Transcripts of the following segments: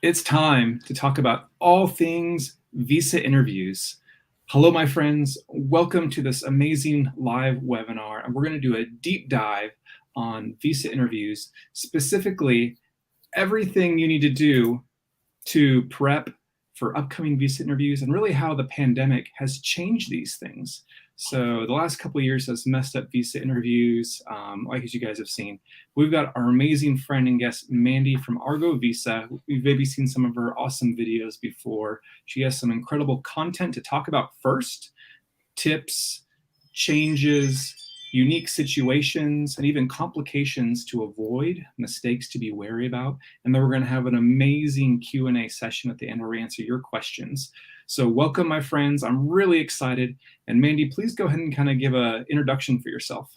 It's time to talk about all things visa interviews. Hello, my friends. Welcome to this amazing live webinar. And we're going to do a deep dive on visa interviews, specifically everything you need to do to prep for upcoming visa interviews and really how the pandemic has changed these things. So the last couple of years has messed up visa interviews, like as you guys have seen. We've got our amazing friend and guest, Mandy from Argo Visa. We've maybe seen some of her awesome videos before. She has some incredible content to talk about first, tips, changes, unique situations, and even complications to avoid, mistakes to be wary about. And then we're going to have an amazing Q&A session at the end where we answer your questions. So welcome, my friends. I'm really excited. And Mandy, please go ahead and kind of give an introduction for yourself.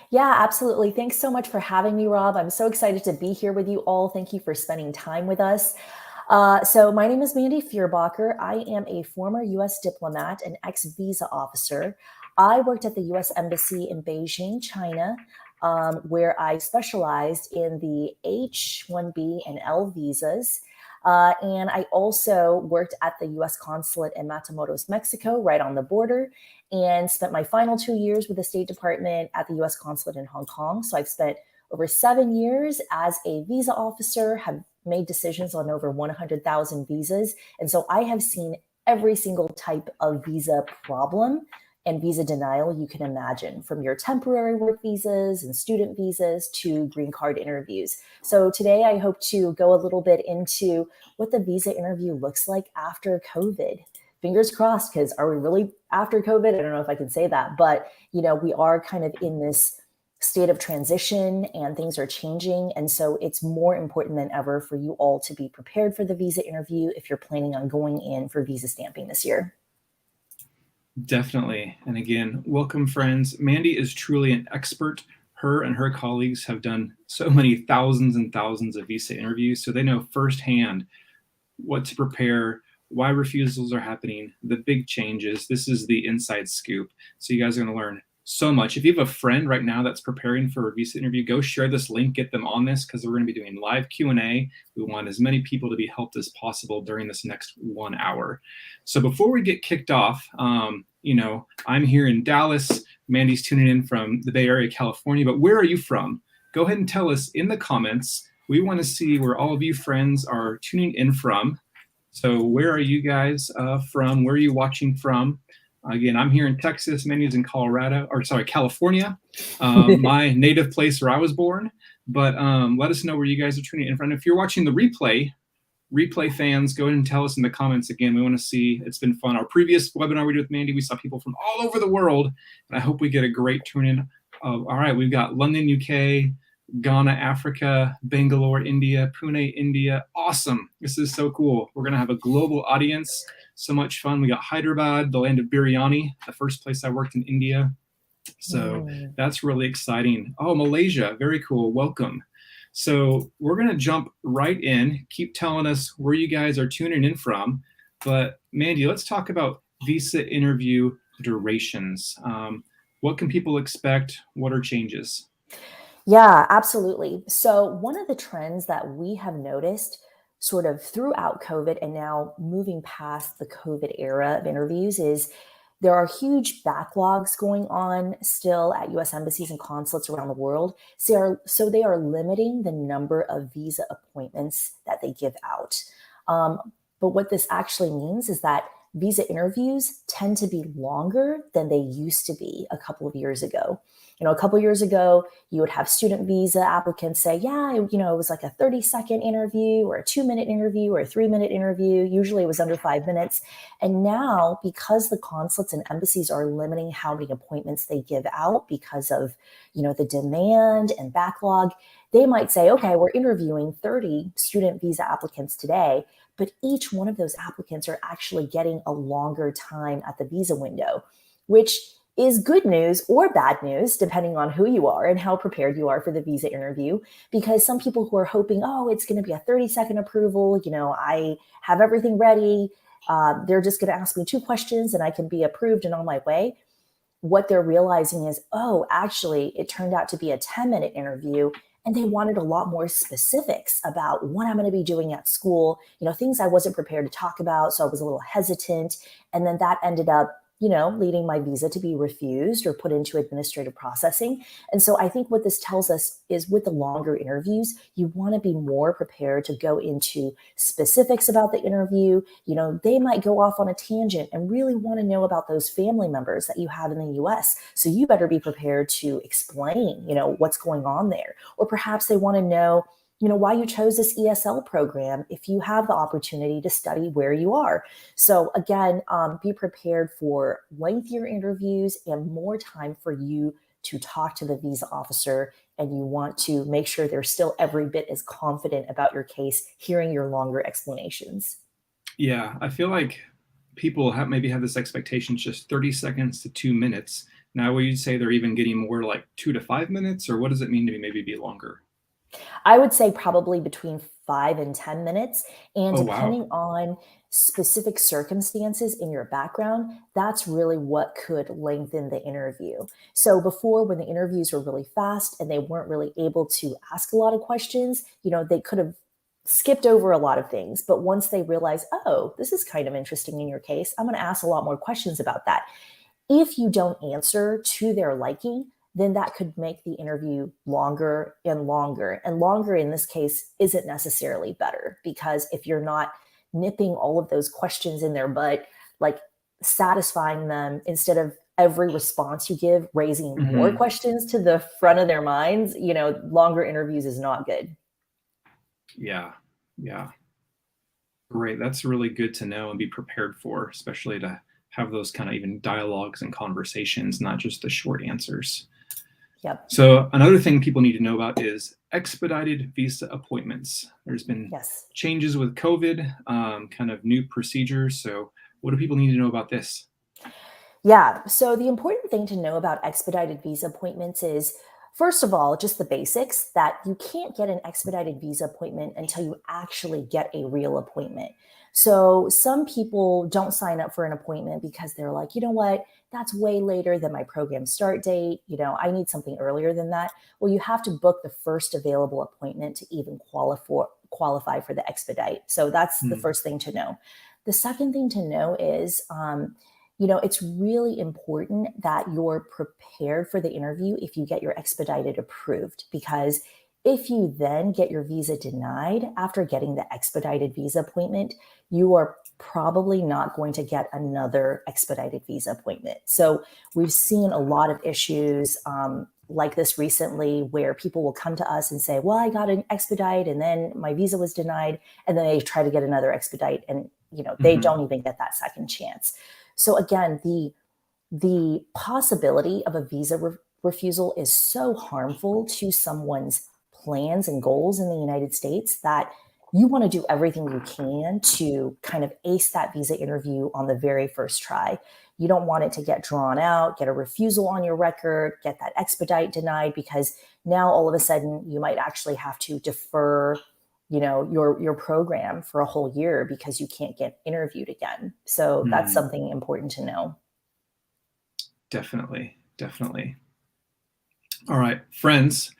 Yeah, absolutely. Thanks so much for having me, Rob. I'm so excited to be here with you all. Thank you for spending time with us. So my name is Mandy Fierbacher. I am a former U.S. diplomat and ex-visa officer. I worked at the U.S. Embassy in Beijing, China, where I specialized in the H-1B and L visas. And I also worked at the U.S. consulate in Matamoros, Mexico, right on the border, and spent my final 2 years with the State Department at the U.S. consulate in Hong Kong. So I've spent over 7 years as a visa officer, have made decisions on over 100,000 visas. And so I have seen every single type of visa problem and visa denial you can imagine, from your temporary work visas and student visas to green card interviews. So today I hope to go a little bit into what the visa interview looks like after COVID. Fingers crossed, because are we really after COVID? I don't know if I can say that, but we are kind of in this state of transition and things are changing. And so it's more important than ever for you all to be prepared for the visa interview if you're planning on going in for visa stamping this year. Definitely. And again, welcome, friends. Mandy is truly an expert. Her and her colleagues have done so many thousands and thousands of visa interviews, so they know firsthand what to prepare, why refusals are happening, the big changes. This is the inside scoop. So you guys are going to learn so much. If you have a friend right now that's preparing for a visa interview, go share this link, get them on this, because we're going to be doing live Q&A. We want as many people to be helped as possible during this next 1 hour. So before we get kicked off, I'm here in Dallas. Mandy's tuning in from the Bay Area, California, but where are you from? Go ahead and tell us in the comments. We want to see where all of you friends are tuning in from. So where are you guys from? Where are you watching from? Again, I'm here in Texas. Mandy's in California, my native place where I was born. But let us know where you guys are tuning in from. If you're watching the replay fans, go ahead and tell us in the comments. Again, we want to see. It's been fun. Our previous webinar we did with Mandy, we saw people from all over the world. And I hope we get a great turn in. All right, we've got London, UK, Ghana, Africa, Bangalore, India, Pune, India. Awesome. This is so cool. We're going to have a global audience. So much fun. We got Hyderabad, the land of biryani, the first place I worked in India. So that's really exciting. Oh, Malaysia. Very cool. Welcome. So we're going to jump right in. Keep telling us where you guys are tuning in from. But Mandy, let's talk about visa interview durations. What can people expect? What are changes? Yeah, absolutely. So one of the trends that we have noticed sort of throughout COVID and now moving past the COVID era of interviews is there are huge backlogs going on still at U.S. embassies and consulates around the world. So they are limiting the number of visa appointments that they give out. But what this actually means is that visa interviews tend to be longer than they used to be a couple of years ago. A couple of years ago, you would have student visa applicants say, yeah, it was like a 30-second interview or a 2-minute interview or a 3-minute interview. Usually it was under 5 minutes. And now, because the consulates and embassies are limiting how many appointments they give out because of, the demand and backlog, they might say, okay, we're interviewing 30 student visa applicants today, but each one of those applicants are actually getting a longer time at the visa window, which is good news or bad news, depending on who you are and how prepared you are for the visa interview. Because some people who are hoping, oh, it's going to be a 30-second approval, I have everything ready. They're just going to ask me 2 questions and I can be approved and on my way. What they're realizing is, oh, actually, it turned out to be a 10-minute interview and they wanted a lot more specifics about what I'm going to be doing at school, things I wasn't prepared to talk about. So I was a little hesitant. And then that ended up, leading my visa to be refused or put into administrative processing. And so I think what this tells us is with the longer interviews, you want to be more prepared to go into specifics about the interview. They might go off on a tangent and really want to know about those family members that you have in the US. So you better be prepared to explain, what's going on there. Or perhaps they want to know, why you chose this ESL program if you have the opportunity to study where you are. So again, be prepared for lengthier interviews and more time for you to talk to the visa officer, and you want to make sure they're still every bit as confident about your case, hearing your longer explanations. Yeah, I feel like people maybe have this expectation, just 30 seconds to 2 minutes. Now, would you say they're even getting more like 2 to 5 minutes, or what does it mean to maybe be longer? I would say probably between 5 and 10 minutes. And Oh, wow. depending on specific circumstances in your background, that's really what could lengthen the interview. So before, when the interviews were really fast and they weren't really able to ask a lot of questions, they could have skipped over a lot of things. But once they realize, oh, this is kind of interesting in your case, I'm going to ask a lot more questions about that. If you don't answer to their liking, then that could make the interview longer and longer. And longer in this case isn't necessarily better, because if you're not nipping all of those questions in their butt, like satisfying them instead of every response you give, raising more questions to the front of their minds, longer interviews is not good. Yeah. Yeah. Great. That's really good to know and be prepared for, especially to have those kind of even dialogues and conversations, not just the short answers. Yep. So another thing people need to know about is expedited visa appointments. There's been Yes. changes with COVID, kind of new procedures. So what do people need to know about this? Yeah. So the important thing to know about expedited visa appointments is, first of all, just the basics that you can't get an expedited visa appointment until you actually get a real appointment. So some people don't sign up for an appointment because they're like, you know what, that's way later than my program start date. I need something earlier than that. Well, you have to book the first available appointment to even qualify for the expedite. So that's the first thing to know. The second thing to know is, it's really important that you're prepared for the interview if you get your expedited approved, because if you then get your visa denied after getting the expedited visa appointment, you are probably not going to get another expedited visa appointment. So we've seen a lot of issues like this recently, where people will come to us and say, well, I got an expedite and then my visa was denied. And then they try to get another expedite and, they don't even get that second chance. So again, the possibility of a visa refusal is so harmful to someone's plans and goals in the United States that you want to do everything you can to kind of ace that visa interview on the very first try. You don't want it to get drawn out, get a refusal on your record, get that expedite denied, because now all of a sudden you might actually have to defer your program for a whole year because you can't get interviewed again. So that's something important to know. Definitely. Definitely. All right, friends.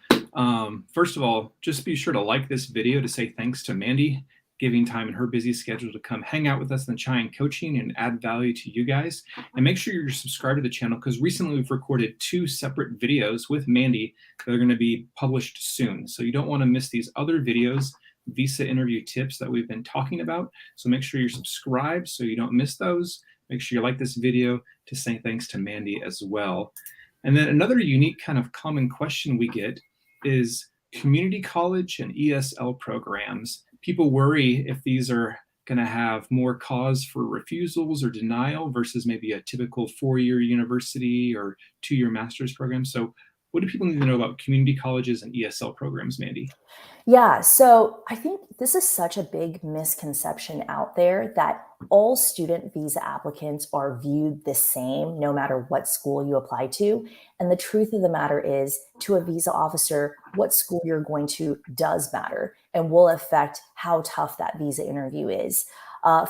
First of all, just be sure to like this video to say thanks to Mandy, giving time in her busy schedule to come hang out with us in the Chai and coaching and add value to you guys. And make sure you're subscribed to the channel, because recently we've recorded 2 separate videos with Mandy that are going to be published soon. So you don't want to miss these other videos, visa interview tips that we've been talking about. So make sure you're subscribed so you don't miss those. Make sure you like this video to say thanks to Mandy as well. And then another unique kind of common question we get is community college and ESL programs. People worry if these are going to have more cause for refusals or denial versus maybe a typical 4-year university or 2-year master's program. So what do people need to know about community colleges and ESL programs, Mandy? Yeah, so I think this is such a big misconception out there that all student visa applicants are viewed the same no matter what school you apply to. And the truth of the matter is, to a visa officer, what school you're going to does matter and will affect how tough that visa interview is.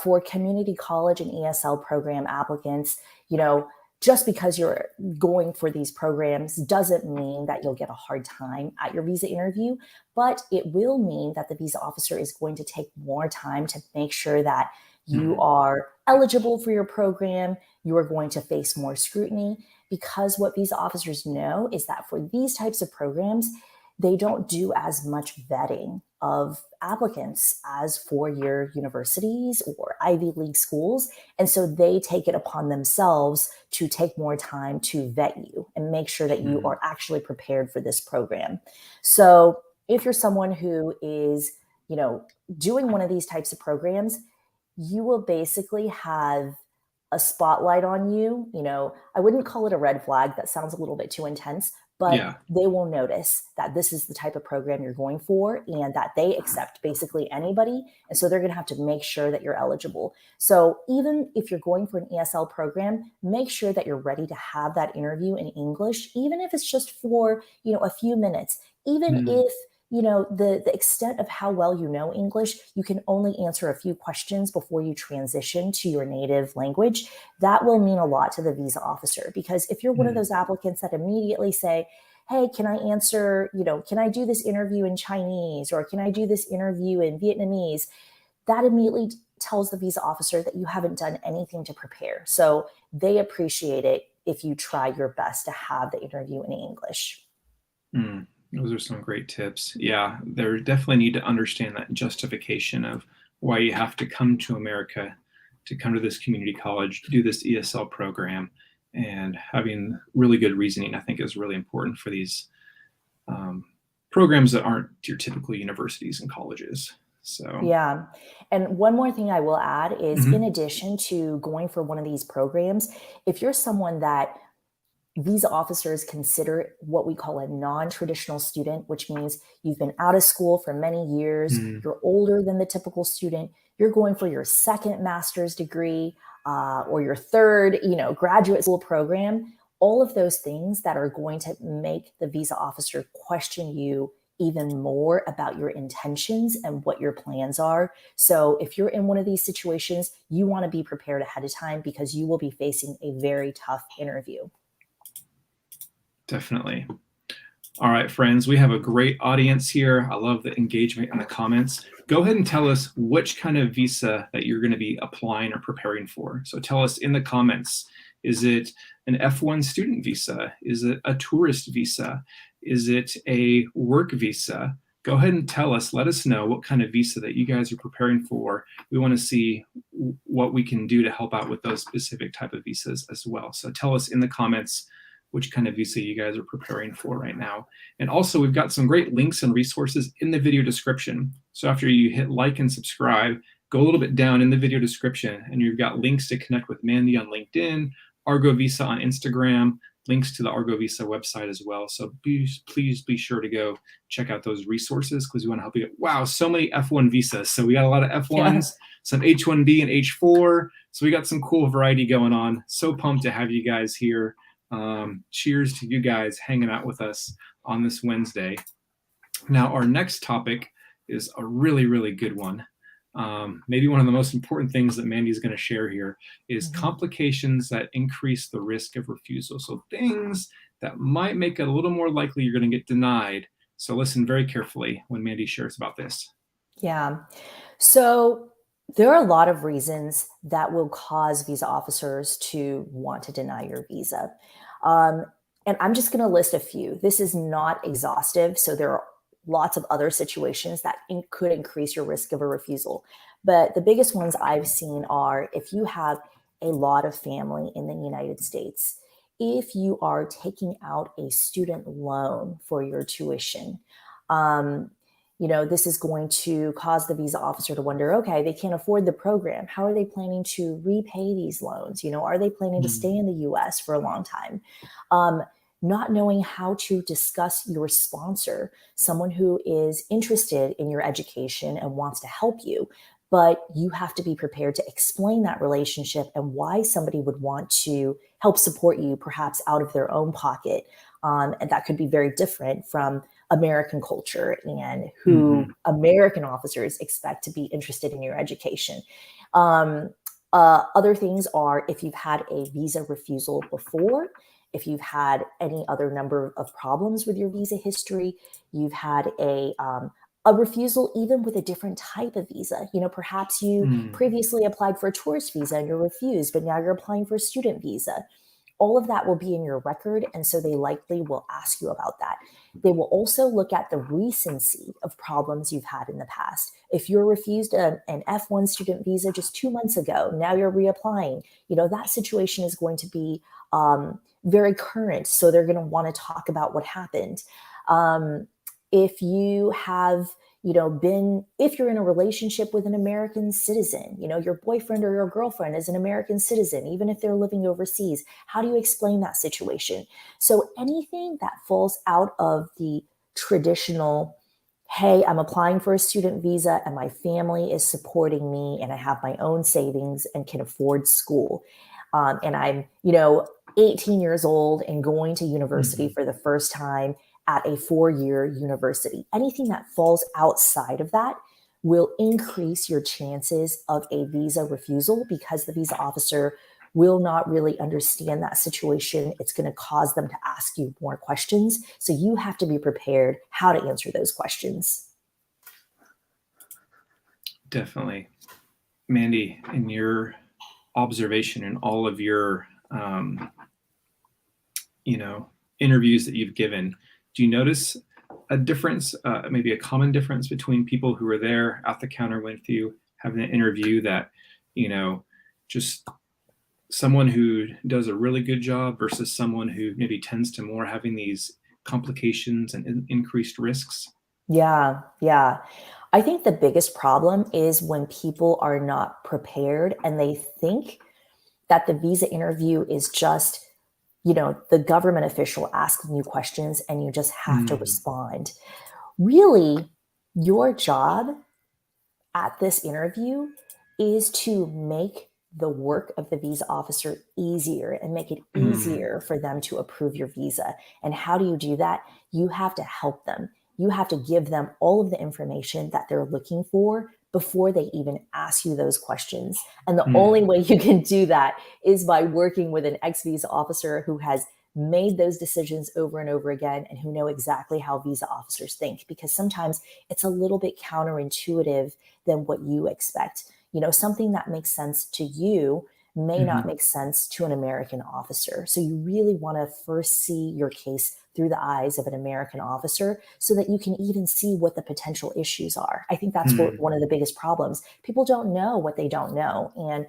For community college and ESL program applicants, just because you're going for these programs doesn't mean that you'll get a hard time at your visa interview, but it will mean that the visa officer is going to take more time to make sure that you are eligible for your program. You are going to face more scrutiny, because what visa officers know is that for these types of programs, they don't do as much vetting of applicants as four-year universities or Ivy League schools. And so they take it upon themselves to take more time to vet you and make sure that you are actually prepared for this program. So if you're someone who is, doing one of these types of programs, you will basically have a spotlight on you. I wouldn't call it a red flag. That sounds a little bit too intense, but they will notice that this is the type of program you're going for and that they accept basically anybody. And so they're going to have to make sure that you're eligible. So even if you're going for an ESL program, make sure that you're ready to have that interview in English, even if it's just for, a few minutes, even if the extent of how well you know English, you can only answer a few questions before you transition to your native language. That will mean a lot to the visa officer, because if you're one of those applicants that immediately say, hey, can I answer, can I do this interview in Chinese, or can I do this interview in Vietnamese? That immediately tells the visa officer that you haven't done anything to prepare. So they appreciate it if you try your best to have the interview in English. Those are some great tips. Yeah, they definitely need to understand that justification of why you have to come to America, to come to this community college, do this ESL program, and having really good reasoning, I think, is really important for these programs that aren't your typical universities and colleges. So yeah. And one more thing I will add is, in addition to going for one of these programs, if you're someone that visa officers consider what we call a non-traditional student, which means you've been out of school for many years, you're older than the typical student, you're going for your second master's degree or your third, graduate school program, all of those things that are going to make the visa officer question you even more about your intentions and what your plans are. So if you're in one of these situations, you want to be prepared ahead of time, because you will be facing a very tough interview. Definitely. All right, friends, we have a great audience here. I love the engagement in the comments. Go ahead and tell us which kind of visa that you're going to be applying or preparing for. So tell us in the comments, is it an F1 student visa? Is it a tourist visa? Is it a work visa? Go ahead and tell us, let us know what kind of visa that you guys are preparing for. We want to see what we can do to help out with those specific type of visas as well. So tell us in the comments which kind of visa you guys are preparing for right now. And also, we've got some great links and resources in the video description. So after you hit like and subscribe, go a little bit down in the video description, and you've got links to connect with Mandy on LinkedIn, Argo Visa on Instagram, links to the Argo Visa website as well. So please be sure to go check out those resources, because we want to help you. Wow, so many F1 visas. So we got a lot of F1s, some H1B and H4. So we got some cool variety going on. So pumped to have you guys here. Cheers to you guys hanging out with us on this Wednesday. Now, our next topic is a really, really good one. Maybe one of the most important things that Mandy's going to share here is complications that increase the risk of refusal. So things that might make it a little more likely you're going to get denied. So listen very carefully when Mandy shares about this. Yeah. So there are a lot of reasons that will cause visa officers to want to deny your visa. And I'm just going to list a few. This is not exhaustive, so there are lots of other situations that could increase your risk of a refusal. But the biggest ones I've seen are if you have a lot of family in the United States, if you are taking out a student loan for your tuition, this is going to cause the visa officer to wonder, okay, they can't afford the program. How are they planning to repay these loans? Are they planning to stay in the US for a long time? Not knowing how to discuss your sponsor, someone who is interested in your education and wants to help you, but you have to be prepared to explain that relationship and why somebody would want to help support you, perhaps out of their own pocket. And that could be very different from American culture and who American officers expect to be interested in your education. Other things are if you've had a visa refusal before, if you've had any other number of problems with your visa history, you've had a refusal even with a different type of visa. Perhaps you previously applied for a tourist visa and you're refused, but now you're applying for a student visa. All of that will be in your record, and so they likely will ask you about that. They will also look at the recency of problems you've had in the past. If you're refused an F1 student visa just 2 months ago, now you're reapplying, that situation is going to be very current. So they're going to want to talk about what happened. If you have if you're in a relationship with an American citizen, your boyfriend or your girlfriend is an American citizen, even if they're living overseas, how do you explain that situation? So anything that falls out of the traditional, hey, I'm applying for a student visa and my family is supporting me and I have my own savings and can afford school. And I'm, 18 years old and going to university for the first time at a 4-year university. Anything that falls outside of that will increase your chances of a visa refusal because the visa officer will not really understand that situation. It's going to cause them to ask you more questions. So you have to be prepared how to answer those questions. Definitely. Mandy, in your observation and all of your, interviews that you've given, do you notice a difference, maybe a common difference between people who were there at the counter with you having an interview that, just someone who does a really good job versus someone who maybe tends to more having these complications and increased risks? Yeah. I think the biggest problem is when people are not prepared and they think that the visa interview is just the government official asking you questions and you just have to respond. Really, your job at this interview is to make the work of the visa officer easier and make it easier for them to approve your visa. And how do you do that? You have to help them. You have to give them all of the information that they're looking for before they even ask you those questions. And the only way you can do that is by working with an ex-visa officer who has made those decisions over and over again and who know exactly how visa officers think, because sometimes it's a little bit counterintuitive than what you expect. Something that makes sense to you may not make sense to an American officer. So you really want to first see your case through the eyes of an American officer so that you can even see what the potential issues are. I think that's one of the biggest problems. People don't know what they don't know. And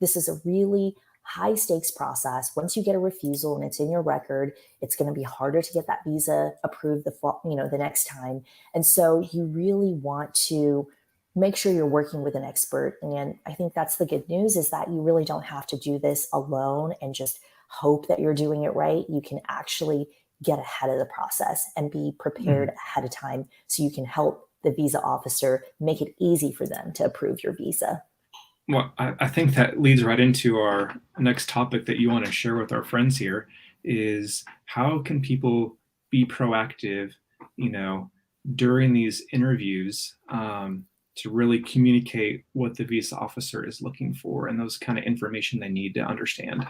this is a really high stakes process. Once you get a refusal and it's in your record, it's going to be harder to get that visa approved the next time. And so you really want to make sure you're working with an expert. And I think that's the good news, is that you really don't have to do this alone and just hope that you're doing it right. You can actually get ahead of the process and be prepared ahead of time so you can help the visa officer make it easy for them to approve your visa. Well, I think that leads right into our next topic that you want to share with our friends here is how can people be proactive, during these interviews, to really communicate what the visa officer is looking for and those kind of information they need to understand.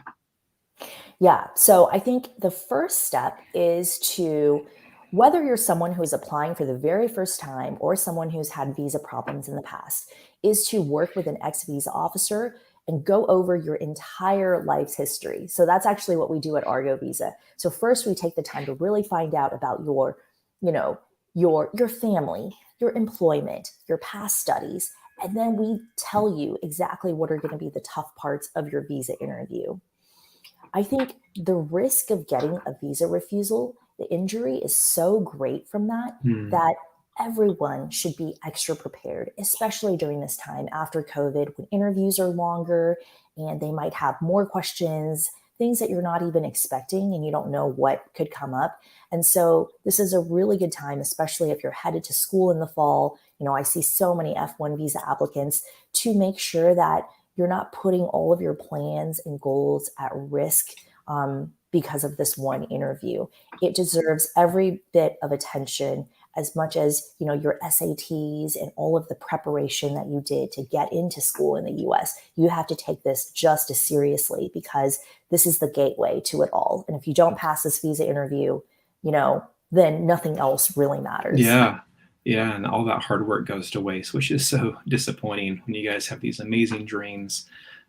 Yeah. So I think the first step is to, whether you're someone who's applying for the very first time or someone who's had visa problems in the past, is to work with an ex-visa officer and go over your entire life's history. So that's actually what we do at Argo Visa. So first we take the time to really find out about your family, your employment, your past studies, and then we tell you exactly what are going to be the tough parts of your visa interview. I think the risk of getting a visa refusal, the injury is so great from that, that everyone should be extra prepared, especially during this time after COVID, when interviews are longer and they might have more questions, things that you're not even expecting and you don't know what could come up. And so this is a really good time, especially if you're headed to school in the fall. I see so many F1 visa applicants, to make sure that you're not putting all of your plans and goals at risk because of this one interview. It deserves every bit of attention as much as, your SATs and all of the preparation that you did to get into school in the US. You have to take this just as seriously because this is the gateway to it all. And if you don't pass this visa interview, then nothing else really matters. Yeah. Yeah. And all that hard work goes to waste, which is so disappointing when you guys have these amazing dreams,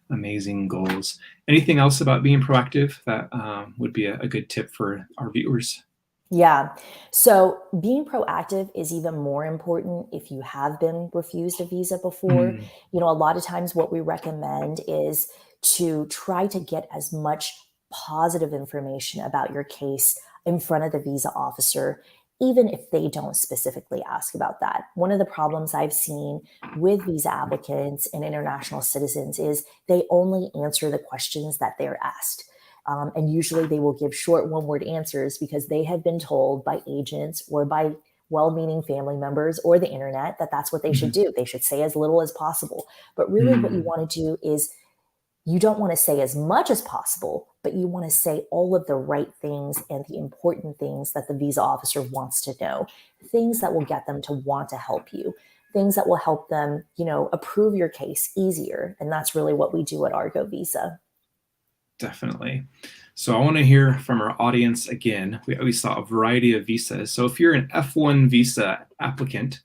amazing goals. Anything else about being proactive that would be a good tip for our viewers? Yeah. So being proactive is even more important if you have been refused a visa before. Mm. A lot of times what we recommend is to try to get as much positive information about your case in front of the visa officer, even if they don't specifically ask about that. One of the problems I've seen with visa applicants and international citizens is they only answer the questions that they're asked. And usually they will give short one-word answers because they have been told by agents or by well-meaning family members or the internet that that's what they should do. They should say as little as possible. But really what you want to do is you don't want to say as much as possible, but you want to say all of the right things and the important things that the visa officer wants to know, things that will get them to want to help you, things that will help them, approve your case easier. And that's really what we do at Argo Visa. Definitely. So I want to hear from our audience again. We saw a variety of visas. So if you're an F1 visa applicant,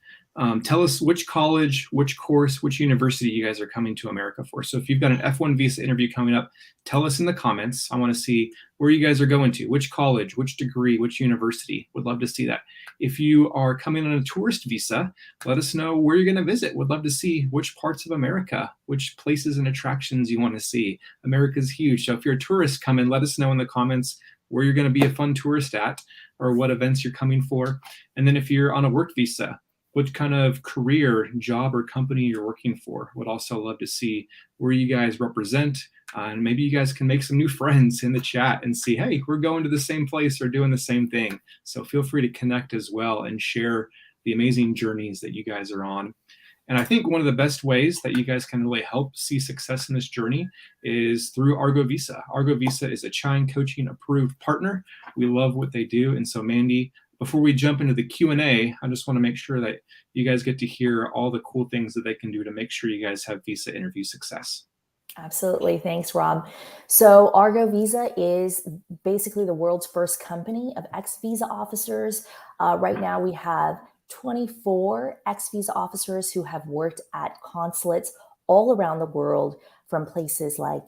tell us which college, which course, which university you guys are coming to America for. So if you've got an F1 visa interview coming up, tell us in the comments. I want to see where you guys are going to, which college, which degree, which university. Would love to see that. If you are coming on a tourist visa, let us know where you're going to visit. Would love to see which parts of America, which places and attractions you want to see. America's huge. So if you're a tourist coming, let us know in the comments where you're going to be a fun tourist at or what events you're coming for. And then if you're on a work visa, what kind of career, job, or company you're working for. Would also love to see where you guys represent. And maybe you guys can make some new friends in the chat and see, hey, we're going to the same place or doing the same thing. So feel free to connect as well and share the amazing journeys that you guys are on. And I think one of the best ways that you guys can really help see success in this journey is through Argo Visa. Argo Visa is a Chine Coaching approved partner. We love what they do. And so Mandy, before we jump into the Q&A, I just want to make sure that you guys get to hear all the cool things that they can do to make sure you guys have visa interview success. Absolutely. Thanks, Rob. So Argo Visa is basically the world's first company of ex-visa officers. Right now we have 24 ex-visa officers who have worked at consulates all around the world, from places like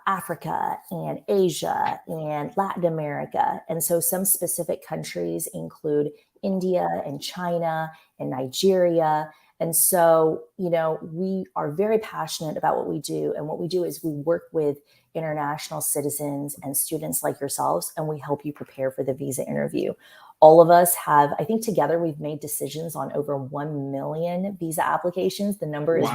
Africa and Asia and Latin America. And so some specific countries include India and China and Nigeria. And so, we are very passionate about what we do. And what we do is we work with international citizens and students like yourselves, and we help you prepare for the visa interview. All of us have, I think together we've made decisions on over 1 million visa applications. The number is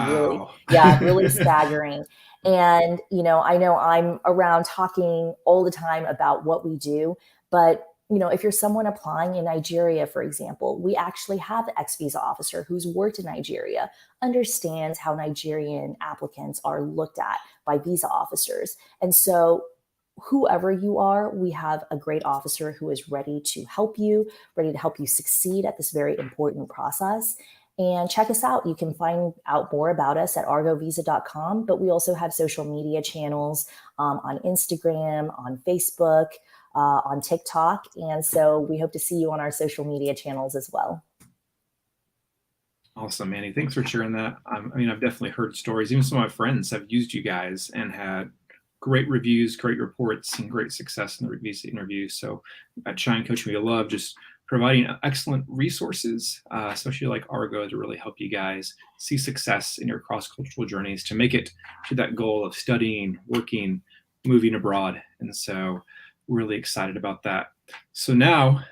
really staggering. And, I know I'm around talking all the time about what we do, but if you're someone applying in Nigeria, for example, we actually have an ex-visa officer who's worked in Nigeria, understands how Nigerian applicants are looked at by visa officers. And so whoever you are, we have a great officer who is ready to help you succeed at this very important process. And check us out. You can find out more about us at argovisa.com, but we also have social media channels on Instagram, on Facebook, on TikTok. And so we hope to see you on our social media channels as well. Awesome, Manny. Thanks for sharing that. I've definitely heard stories. Even some of my friends have used you guys and had great reviews, great reports, and great success in the visa interviews. So at Chine Coaching, we love just providing excellent resources, especially like Argo, to really help you guys see success in your cross-cultural journeys to make it to that goal of studying, working, moving abroad. And so really excited about that. So now,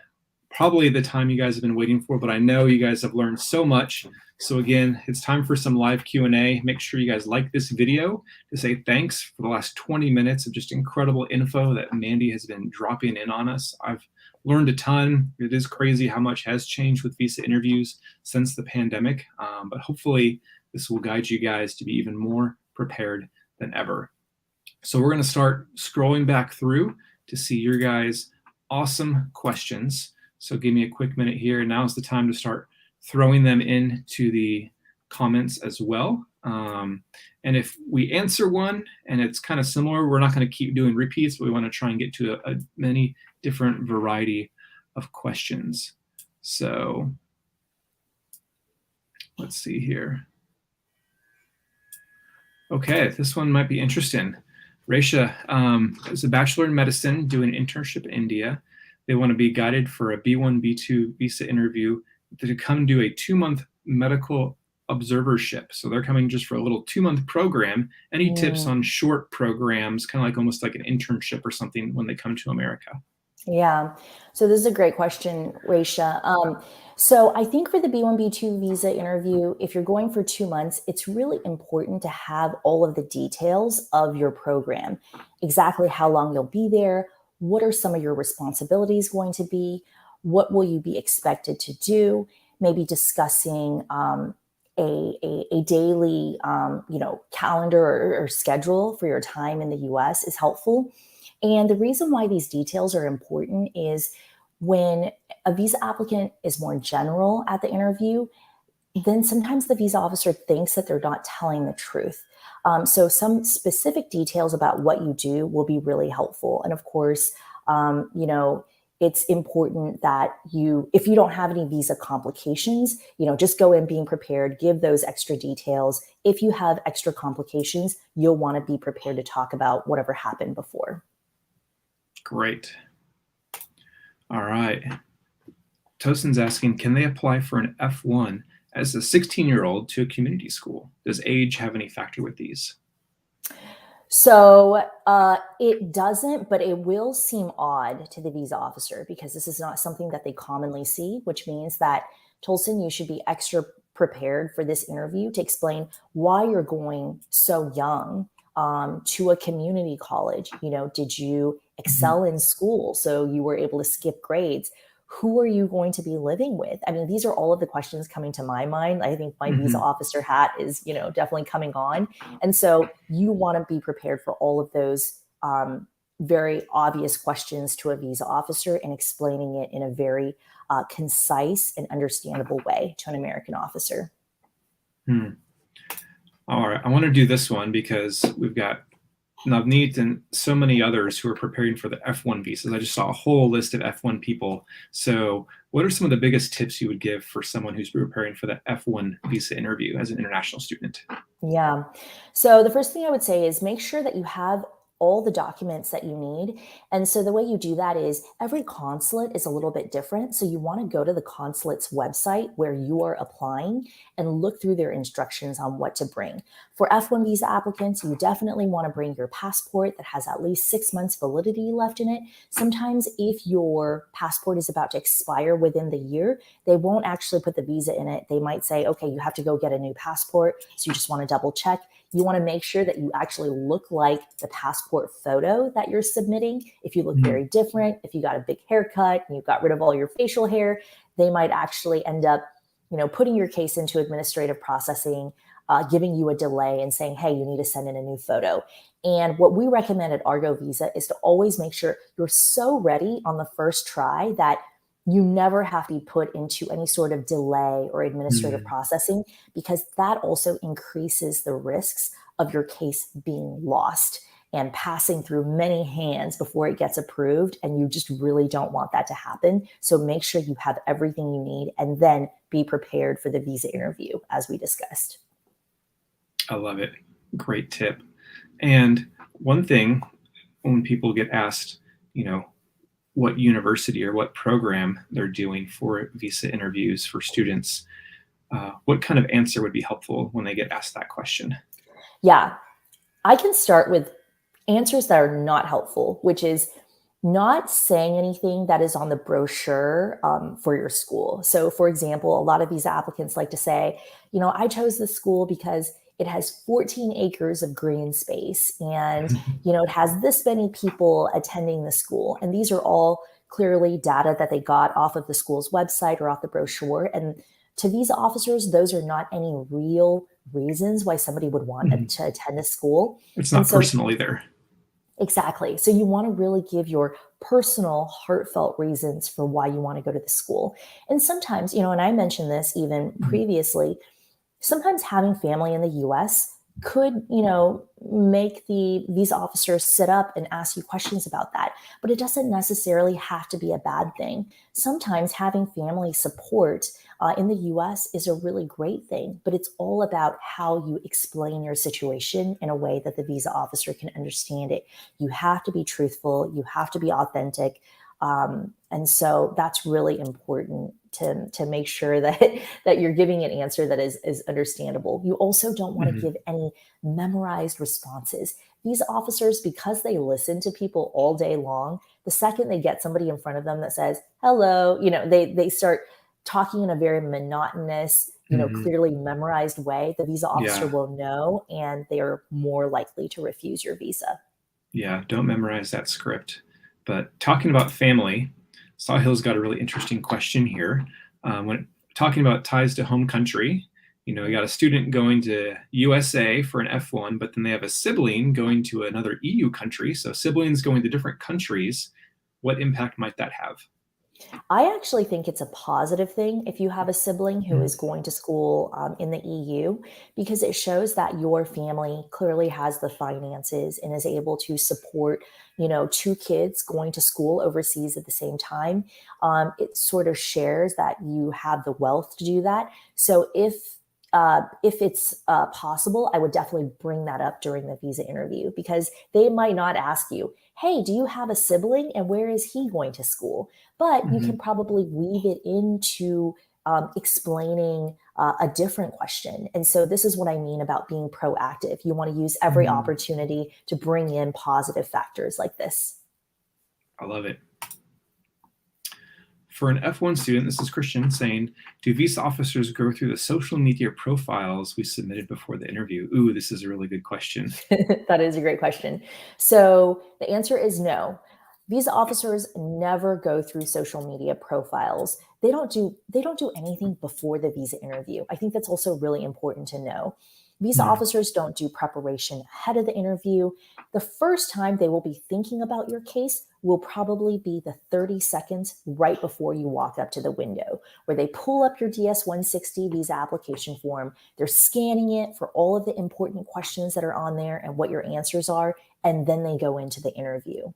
probably the time you guys have been waiting for, but I know you guys have learned so much. So again, it's time for some live Q&A. Make sure you guys like this video to say thanks for the last 20 minutes of just incredible info that Mandy has been dropping in on us. I've learned a ton. It is crazy how much has changed with visa interviews since the pandemic, but hopefully this will guide you guys to be even more prepared than ever. So we're going to start scrolling back through to see your guys' awesome questions. So give me a quick minute here. Now's the time to start throwing them into the comments as well. And if we answer one and it's kind of similar, we're not going to keep doing repeats, but we want to try and get to a many different variety of questions. So let's see here. Okay, this one might be interesting. Resha is a bachelor in medicine doing an internship in India. They want to be guided for a B1, B2 visa interview to come do a 2-month medical observership. So they're coming just for a little 2-month program. Any tips on short programs, kind of like almost like an internship or something when they come to America? Yeah. So this is a great question, Resha. So I think for the B1, B2 visa interview, if you're going for 2 months, it's really important to have all of the details of your program, exactly how long you'll be there, what are some of your responsibilities going to be, what will you be expected to do, maybe discussing a daily calendar or schedule for your time in the US is helpful. And the reason why these details are important is when a visa applicant is more general at the interview, then sometimes the visa officer thinks that they're not telling the truth. So some specific details about what you do will be really helpful. And of course, it's important that if you don't have any visa complications, just go in being prepared, give those extra details. If you have extra complications, you'll want to be prepared to talk about whatever happened before. Great. All right. Tosin's asking, can they apply for an F1 as a 16-year-old to a community school? Does age have any factor with these? So it doesn't, but it will seem odd to the visa officer because this is not something that they commonly see, which means that, Tolson, you should be extra prepared for this interview to explain why you're going so young to a community college. Did you excel in school so you were able to skip grades? Who are you going to be living with? I mean, these are all of the questions coming to my mind. I think my visa officer hat is, definitely coming on. And so you want to be prepared for all of those very obvious questions to a visa officer and explaining it in a very concise and understandable way to an American officer. All right, I want to do this one because we've got Navneet and so many others who are preparing for the F1 visas. I just saw a whole list of F1 people. So what are some of the biggest tips you would give for someone who's preparing for the F1 visa interview as an international student? Yeah. So the first thing I would say is make sure that you have all the documents that you need. And so the way you do that is every consulate is a little bit different. So you want to go to the consulate's website where you are applying and look through their instructions on what to bring. For F1 visa applicants, you definitely want to bring your passport that has at least 6 months validity left in it. Sometimes if your passport is about to expire within the year, they won't actually put the visa in it. They might say, okay, you have to go get a new passport. So you just want to double check. You want to make sure that you actually look like the passport photo that you're submitting. If you look very different, if you got a big haircut and you got rid of all your facial hair, they might actually end up, putting your case into administrative processing, giving you a delay and saying, hey, you need to send in a new photo. And what we recommend at Argo Visa is to always make sure you're so ready on the first try that you never have to be put into any sort of delay or administrative processing, because that also increases the risks of your case being lost and passing through many hands before it gets approved. And you just really don't want that to happen. So make sure you have everything you need and then be prepared for the visa interview, as we discussed. I love it. Great tip. And one thing when people get asked, what university or what program they're doing for visa interviews for students, what kind of answer would be helpful when they get asked that question? Yeah, I can start with answers that are not helpful, which is not saying anything that is on the brochure for your school. So for example, a lot of visa applicants like to say, I chose this school because it has 14 acres of green space and, it has this many people attending the school. And these are all clearly data that they got off of the school's website or off the brochure. And to visa officers, those are not any real reasons why somebody would want to attend a school. It's not personal either. Exactly. So you want to really give your personal, heartfelt reasons for why you want to go to the school. And sometimes, and I mentioned this even previously, sometimes having family in the US could, make the visa officers sit up and ask you questions about that. But it doesn't necessarily have to be a bad thing. Sometimes having family support in the US is a really great thing, but it's all about how you explain your situation in a way that the visa officer can understand it. You have to be truthful, you have to be authentic. And so that's really important to make sure that you're giving an answer that is understandable. You also don't want to give any memorized responses. These officers, because they listen to people all day long, the second they get somebody in front of them that says, hello, they start talking in a very monotonous, clearly memorized way. The visa officer will know, and they are more likely to refuse your visa. Yeah, don't memorize that script. But talking about family, Sahil's got a really interesting question here. When talking about ties to home country, you got a student going to USA for an F1, but then they have a sibling going to another EU country. So siblings going to different countries, what impact might that have? I actually think it's a positive thing if you have a sibling who is going to school in the EU, because it shows that your family clearly has the finances and is able to support, two kids going to school overseas at the same time. It sort of shares that you have the wealth to do that. So if it's possible, I would definitely bring that up during the visa interview, because they might not ask you, hey, do you have a sibling and where is he going to school? But you can probably weave it into explaining a different question. And so this is what I mean about being proactive. You want to use every opportunity to bring in positive factors like this. I love it. For an F1 student, this is Christian saying, do visa officers go through the social media profiles we submitted before the interview? Ooh, this is a really good question. That is a great question. So the answer is no. Visa officers never go through social media profiles. They don't do anything before the visa interview. I think that's also really important to know. Visa officers don't do preparation ahead of the interview. The first time they will be thinking about your case will probably be the 30 seconds right before you walk up to the window, where they pull up your DS-160 visa application form. They're scanning it for all of the important questions that are on there and what your answers are, and then they go into the interview.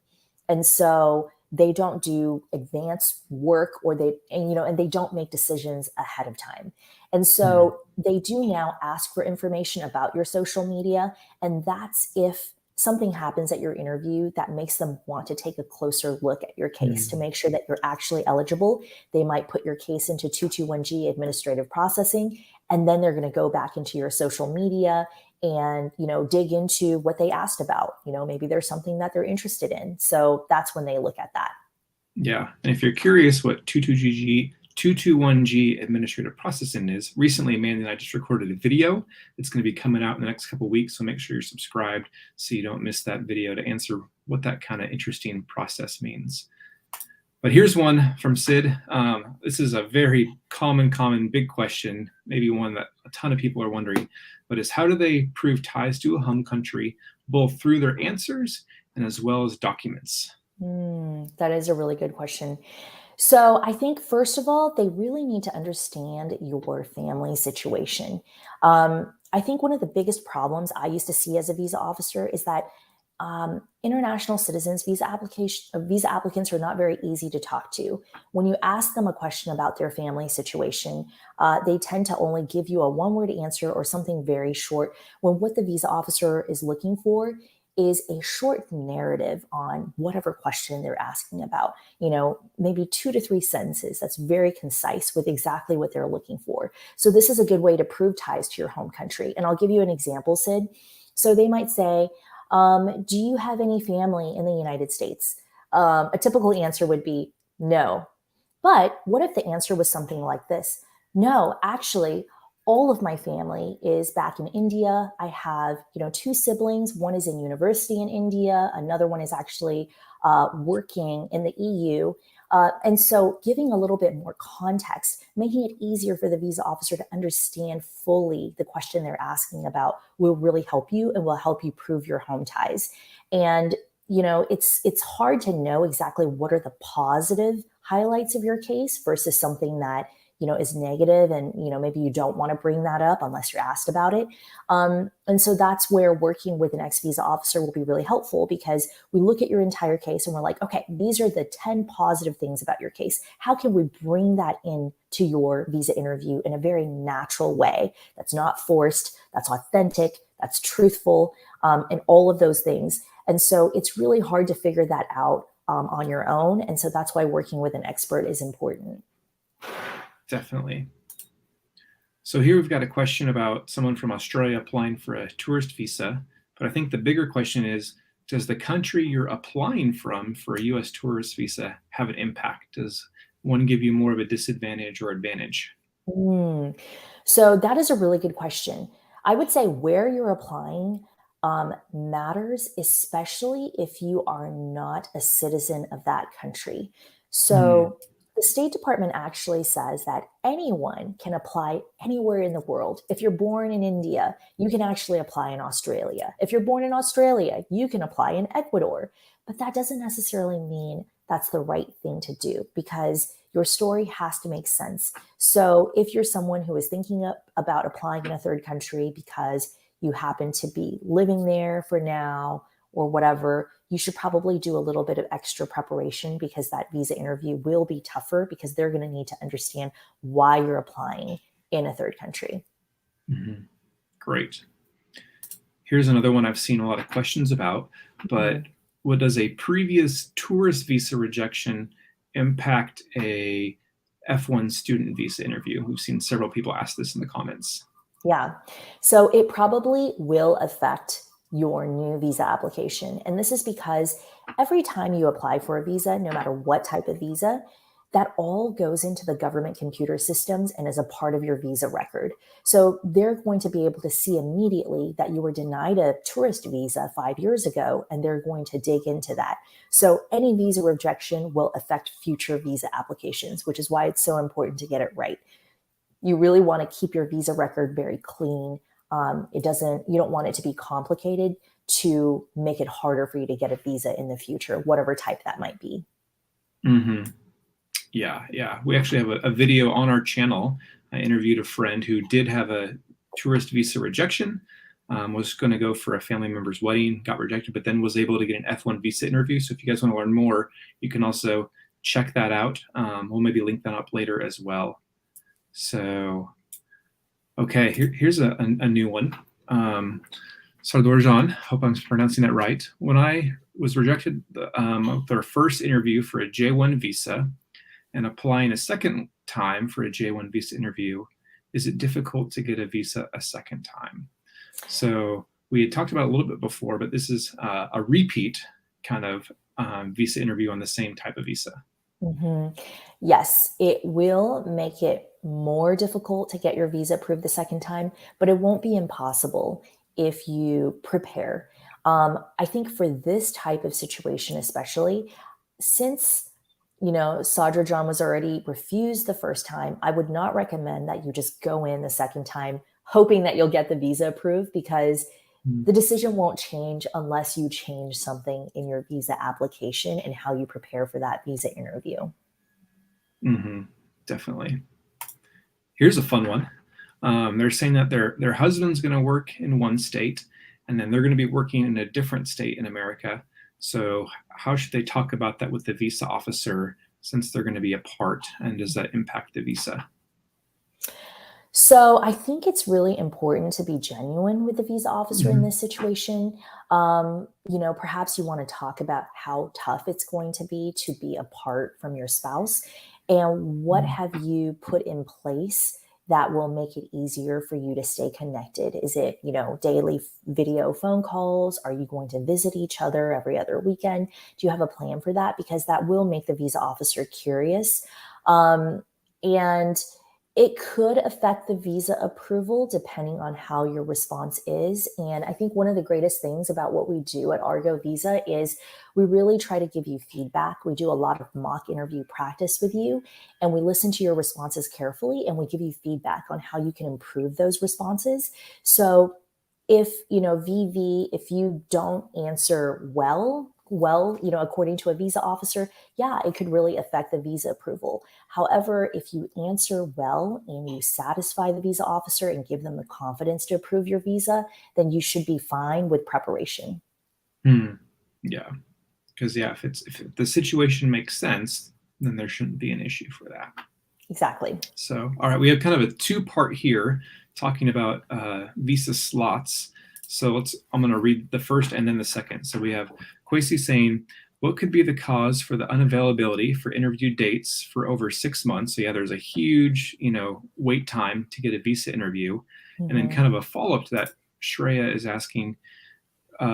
And so they don't do advanced work, and they don't make decisions ahead of time. And so they do now ask for information about your social media. And that's if something happens at your interview that makes them want to take a closer look at your case to make sure that you're actually eligible. They might put your case into 221G administrative processing, and then they're going to go back into your social media and, dig into what they asked about. Maybe there's something that they're interested in. So that's when they look at that. Yeah. And if you're curious what 221G administrative processing is, recently Amanda and I just recorded a video. It's going to be coming out in the next couple of weeks. So make sure you're subscribed so you don't miss that video to answer what that kind of interesting process means. But here's one from Sid. This is a very common big question, maybe one that a ton of people are wondering, but is how do they prove ties to a home country, both through their answers and as well as documents? That is a really good question. So I think, first of all, they really need to understand your family situation. I think one of the biggest problems I used to see as a visa officer is that international citizens, visa applicants are not very easy to talk to. When you ask them a question about their family situation, they tend to only give you a one-word answer or something very short, when what the visa officer is looking for is a short narrative on whatever question they're asking about, maybe 2 to 3 sentences that's very concise with exactly what they're looking for. So this is a good way to prove ties to your home country. And I'll give you an example, Sid. So they might say, do you have any family in the United States? A typical answer would be no. But what if the answer was something like this? No, actually, all of my family is back in India. I have, 2 siblings. One is in university in India. Another one is actually working in the EU. And so giving a little bit more context, making it easier for the visa officer to understand fully the question they're asking about will really help you and will help you prove your home ties. And it's hard to know exactly what are the positive highlights of your case versus something that, is negative, and, maybe you don't want to bring that up unless you're asked about it. And so that's where working with an ex-visa officer will be really helpful, because we look at your entire case and we're like, okay, these are the 10 positive things about your case. How can we bring that in to your visa interview in a very natural way that's not forced, that's authentic, that's truthful, and all of those things. And so it's really hard to figure that out on your own. And so that's why working with an expert is important. Definitely. So here we've got a question about someone from Australia applying for a tourist visa. But I think the bigger question is, does the country you're applying from for a US tourist visa have an impact? Does one give you more of a disadvantage or advantage? So that is a really good question. I would say where you're applying matters, especially if you are not a citizen of that country. Mm, So the State Department actually says that anyone can apply anywhere in the world. If you're born in India, you can actually apply in Australia. If you're born in Australia, you can apply in Ecuador. But that doesn't necessarily mean that's the right thing to do, because your story has to make sense. So if you're someone who is thinking about applying in a third country because you happen to be living there for now or whatever, you should probably do a little bit of extra preparation, because that visa interview will be tougher, because they're going to need to understand why you're applying in a third country. mm-hmm. Great. Here's another one I've seen a lot of questions about, but what does a previous tourist visa rejection impact a F1 student visa interview? We've seen several people ask this in the comments. Yeah. So it probably will affect your new visa application. And this is because every time you apply for a visa, no matter what type of visa, that all goes into the government computer systems and is a part of your visa record. So they're going to be able to see immediately that you were denied a tourist visa 5 years ago, and they're going to dig into that. So any visa rejection will affect future visa applications, which is why it's so important to get it right. You really want to keep your visa record very clean. You don't want it to be complicated to make it harder for you to get a visa in the future, whatever type that might be. Mm-hmm. Yeah. We actually have a video on our channel. I interviewed a friend who did have a tourist visa rejection, was going to go for a family member's wedding, got rejected, but then was able to get an F1 visa interview. So if you guys want to learn more, you can also check that out. We'll maybe link that up later as well. So, okay, here's a new one. Sardorjan, hope I'm pronouncing that right. When I was rejected their first interview for a J1 visa and applying a second time for a J1 visa interview, is it difficult to get a visa a second time? So we had talked about it a little bit before, but this is a repeat kind of visa interview on the same type of visa. Mm-hmm. Yes, it will make it more difficult to get your visa approved the second time, but it won't be impossible if you prepare. I think for this type of situation, especially since, Sadra John was already refused the first time, I would not recommend that you just go in the second time hoping that you'll get the visa approved, because the decision won't change unless you change something in your visa application and how you prepare for that visa interview. Mm-hmm. Definitely. Here's a fun one. They're saying that their husband's going to work in one state, and then they're going to be working in a different state in America. So how should they talk about that with the visa officer, since they're going to be apart, and does that impact the visa? So I think it's really important to be genuine with the visa officer in this situation. Perhaps you want to talk about how tough it's going to be apart from your spouse, and what have you put in place that will make it easier for you to stay connected? Is it, daily video phone calls? Are you going to visit each other every other weekend? Do you have a plan for that? Because that will make the visa officer curious. And it could affect the visa approval depending on how your response is. And I think one of the greatest things about what we do at Argo Visa is we really try to give you feedback. We do a lot of mock interview practice with you, and we listen to your responses carefully, and we give you feedback on how you can improve those responses. So if, VV, if you don't answer well, well, according to a visa officer, yeah, it could really affect the visa approval. However, if you answer well and you satisfy the visa officer and give them the confidence to approve your visa, then you should be fine with preparation. Yeah. Because if the situation makes sense, then there shouldn't be an issue for that. Exactly. So, all right, we have kind of a two-part here talking about visa slots. So I'm going to read the first and then the second. So we have Kwesi saying, what could be the cause for the unavailability for interview dates for over 6 months? So yeah, there's a huge, wait time to get a visa interview. And then kind of a follow-up to that, Shreya is asking,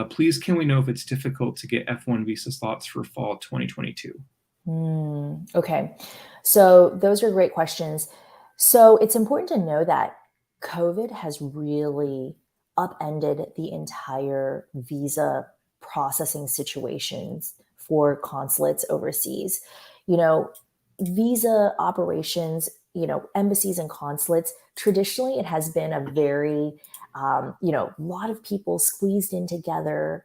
please, can we know if it's difficult to get F1 visa slots for fall 2022? Okay. So those are great questions. So it's important to know that COVID has really upended the entire visa processing situations for consulates overseas. Visa operations, embassies and consulates, traditionally it has been a very, lot of people squeezed in together,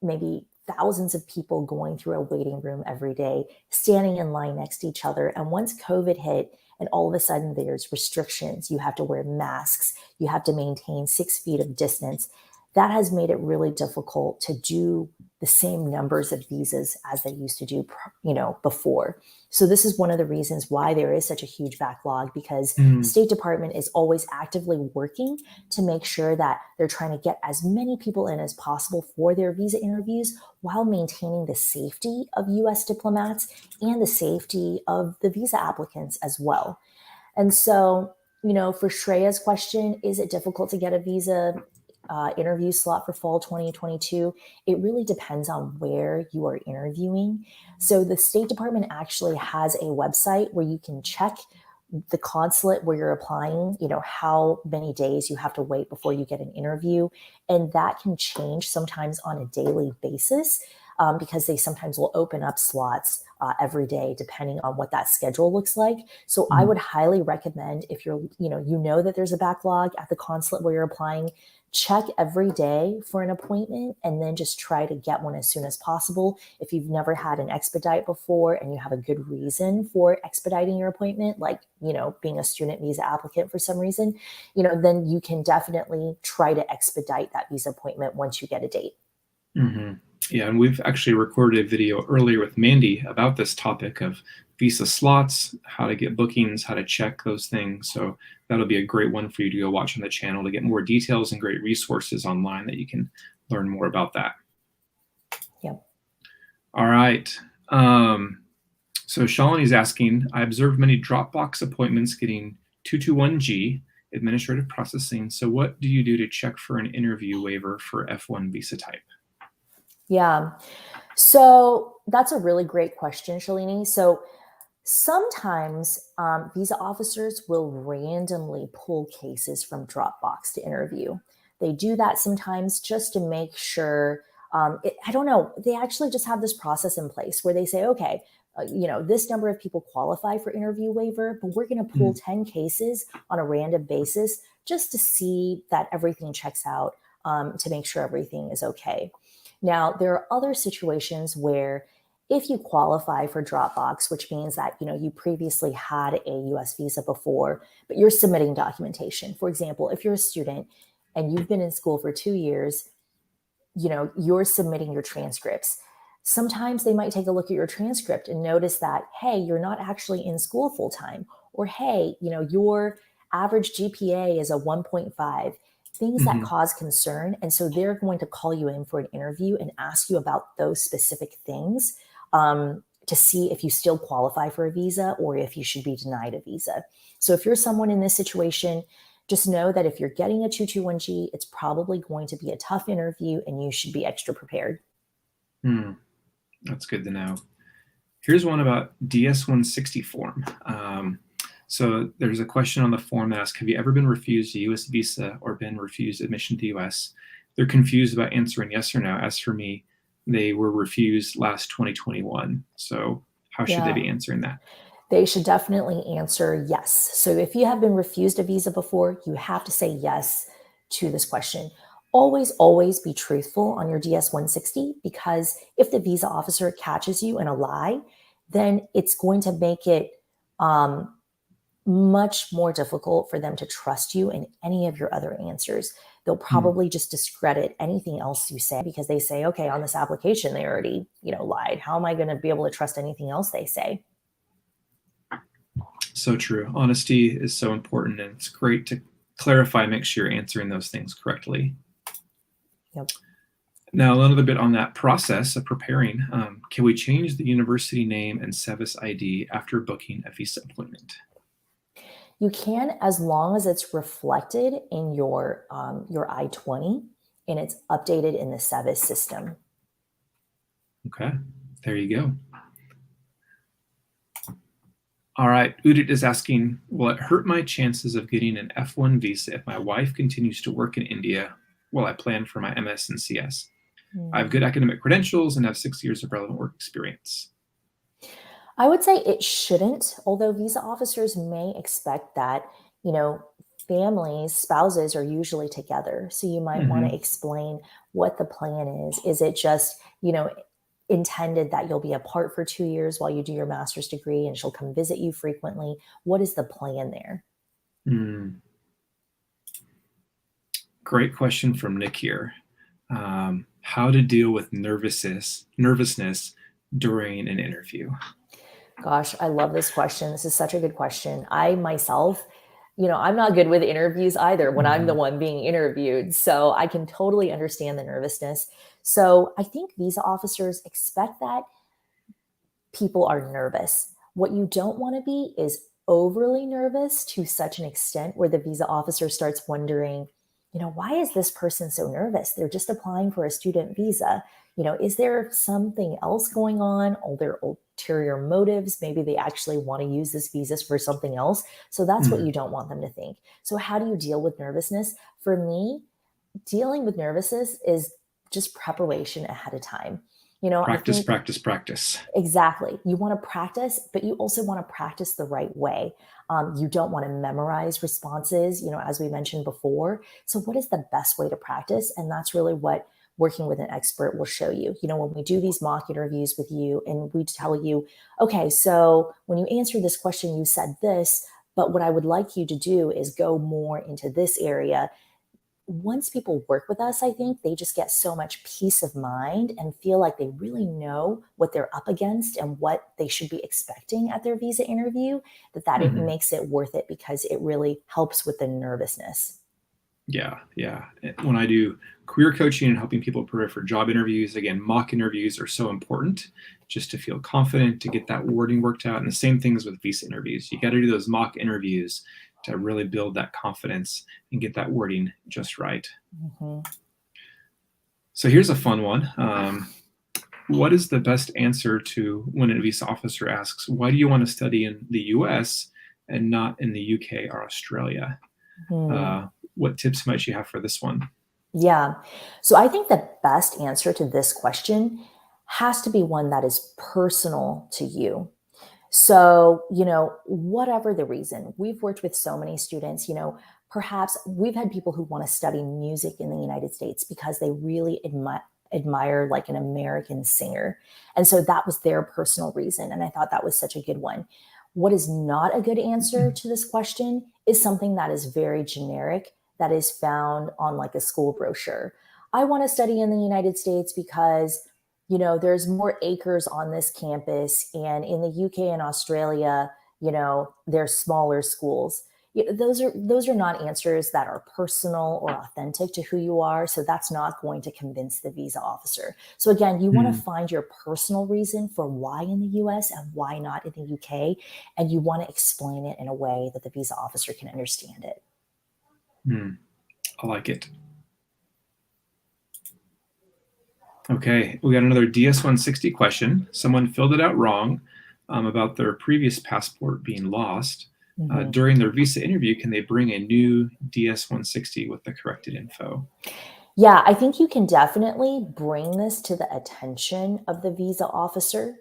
maybe thousands of people going through a waiting room every day, standing in line next to each other. And once COVID hit, and all of a sudden there's restrictions, you have to wear masks, you have to maintain 6 feet of distance. That has made it really difficult to do the same numbers of visas as they used to do, before. So this is one of the reasons why there is such a huge backlog, because the State Department is always actively working to make sure that they're trying to get as many people in as possible for their visa interviews while maintaining the safety of U.S. diplomats and the safety of the visa applicants as well. And so, for Shreya's question, is it difficult to get a visa interview slot for fall 2022? It really depends on where you are interviewing. So the State Department actually has a website where you can check the consulate where you're applying, how many days you have to wait before you get an interview. And that can change sometimes on a daily basis, because they sometimes will open up slots every day, depending on what that schedule looks like. So I would highly recommend, if you're, that there's a backlog at the consulate where you're applying, check every day for an appointment and then just try to get one as soon as possible. If you've never had an expedite before and you have a good reason for expediting your appointment, like, being a student visa applicant for some reason, then you can definitely try to expedite that visa appointment once you get a date. Yeah, and we've actually recorded a video earlier with Mandy about this topic of visa slots, how to get bookings, how to check those things. So that'll be a great one for you to go watch on the channel to get more details and great resources online that you can learn more about that. Yep. All right. So Shalini's asking, I observed many Dropbox appointments getting 221G, administrative processing. So what do you do to check for an interview waiver for F1 visa type? Yeah. So that's a really great question, Shalini. So sometimes visa officers will randomly pull cases from Dropbox to interview. They do that sometimes just to make sure, I don't know, they actually just have this process in place where they say, okay, this number of people qualify for interview waiver, but we're going to pull 10 cases on a random basis just to see that everything checks out, to make sure everything is okay. Now, there are other situations where if you qualify for Dropbox, which means that, you previously had a US visa before, but you're submitting documentation. For example, if you're a student and you've been in school for 2 years, you're submitting your transcripts. Sometimes they might take a look at your transcript and notice that, hey, you're not actually in school full time, or hey, your average GPA is a 1.5. Things that cause concern. And so they're going to call you in for an interview and ask you about those specific things, to see if you still qualify for a visa or if you should be denied a visa. So if you're someone in this situation, just know that if you're getting a 221G, it's probably going to be a tough interview and you should be extra prepared. That's good to know. Here's one about DS-160 form. So there's a question on the form that asks, have you ever been refused a U.S. visa or been refused admission to the U.S.? They're confused about answering yes or no. As for me, they were refused last 2021. So how should they be answering that? They should definitely answer yes. So if you have been refused a visa before, you have to say yes to this question. always be truthful on your DS-160, because if the visa officer catches you in a lie, then it's going to make it much more difficult for them to trust you in any of your other answers. They'll probably just discredit anything else you say, because they say, okay, on this application, they already, lied. How am I going to be able to trust anything else they say? So true. Honesty is so important, and it's great to clarify, make sure you're answering those things correctly. Yep. Now, a little bit on that process of preparing. Can we change the university name and SEVIS ID after booking a visa appointment? You can, as long as it's reflected in your I-20 and it's updated in the SEVIS system. Okay, there you go. All right, Udit is asking, will it hurt my chances of getting an F1 visa if my wife continues to work in India while I plan for my MS and CS? I have good academic credentials and have 6 years of relevant work experience. I would say it shouldn't, although visa officers may expect that, families, spouses are usually together. So you might want to explain what the plan is. Is it just, intended that you'll be apart for 2 years while you do your master's degree and she'll come visit you frequently? What is the plan there? Great question from Nick here. How to deal with nervousness during an interview? Gosh, I love this question. This is such a good question. I myself, I'm not good with interviews either when I'm the one being interviewed. So I can totally understand the nervousness. So I think visa officers expect that people are nervous. What you don't want to be is overly nervous to such an extent where the visa officer starts wondering, why is this person so nervous? They're just applying for a student visa. Is there something else going on? Are there ulterior motives? Maybe they actually want to use this visa for something else. So that's what you don't want them to think. So how do you deal with nervousness? For me, dealing with nervousness is just preparation ahead of time. Practice. Exactly. You want to practice, but you also want to practice the right way. You don't want to memorize responses, as we mentioned before. So what is the best way to practice? And that's really what working with an expert will show you. When we do these mock interviews with you and we tell you, okay, so when you answer this question, you said this, but what I would like you to do is go more into this area. Once people work with us, I think they just get so much peace of mind and feel like they really know what they're up against and what they should be expecting at their visa interview, that it makes it worth it, because it really helps with the nervousness. Yeah. When I do career coaching and helping people prepare for job interviews, again, mock interviews are so important just to feel confident, to get that wording worked out. And the same thing is with visa interviews. You got to do those mock interviews to really build that confidence and get that wording just right. So here's a fun one. What is the best answer to when a visa officer asks, why do you want to study in the US and not in the UK or Australia? What tips might you have for this one? Yeah. So I think the best answer to this question has to be one that is personal to you. So, whatever the reason, we've worked with so many students, perhaps we've had people who want to study music in the United States because they really admire like an American singer. And so that was their personal reason. And I thought that was such a good one. What is not a good answer to this question is something that is very generic, that is found on like a school brochure. I want to study in the United States because there's more acres on this campus, and in the UK and Australia, there's smaller schools. Those are not answers that are personal or authentic to who you are. So that's not going to convince the visa officer. So again, you want to find your personal reason for why in the US and why not in the UK. And you want to explain it in a way that the visa officer can understand it. I like it. Okay, we got another DS-160 question. Someone filled it out wrong about their previous passport being lost. During their visa interview, can they bring a new DS-160 with the corrected info? Yeah, I think you can definitely bring this to the attention of the visa officer.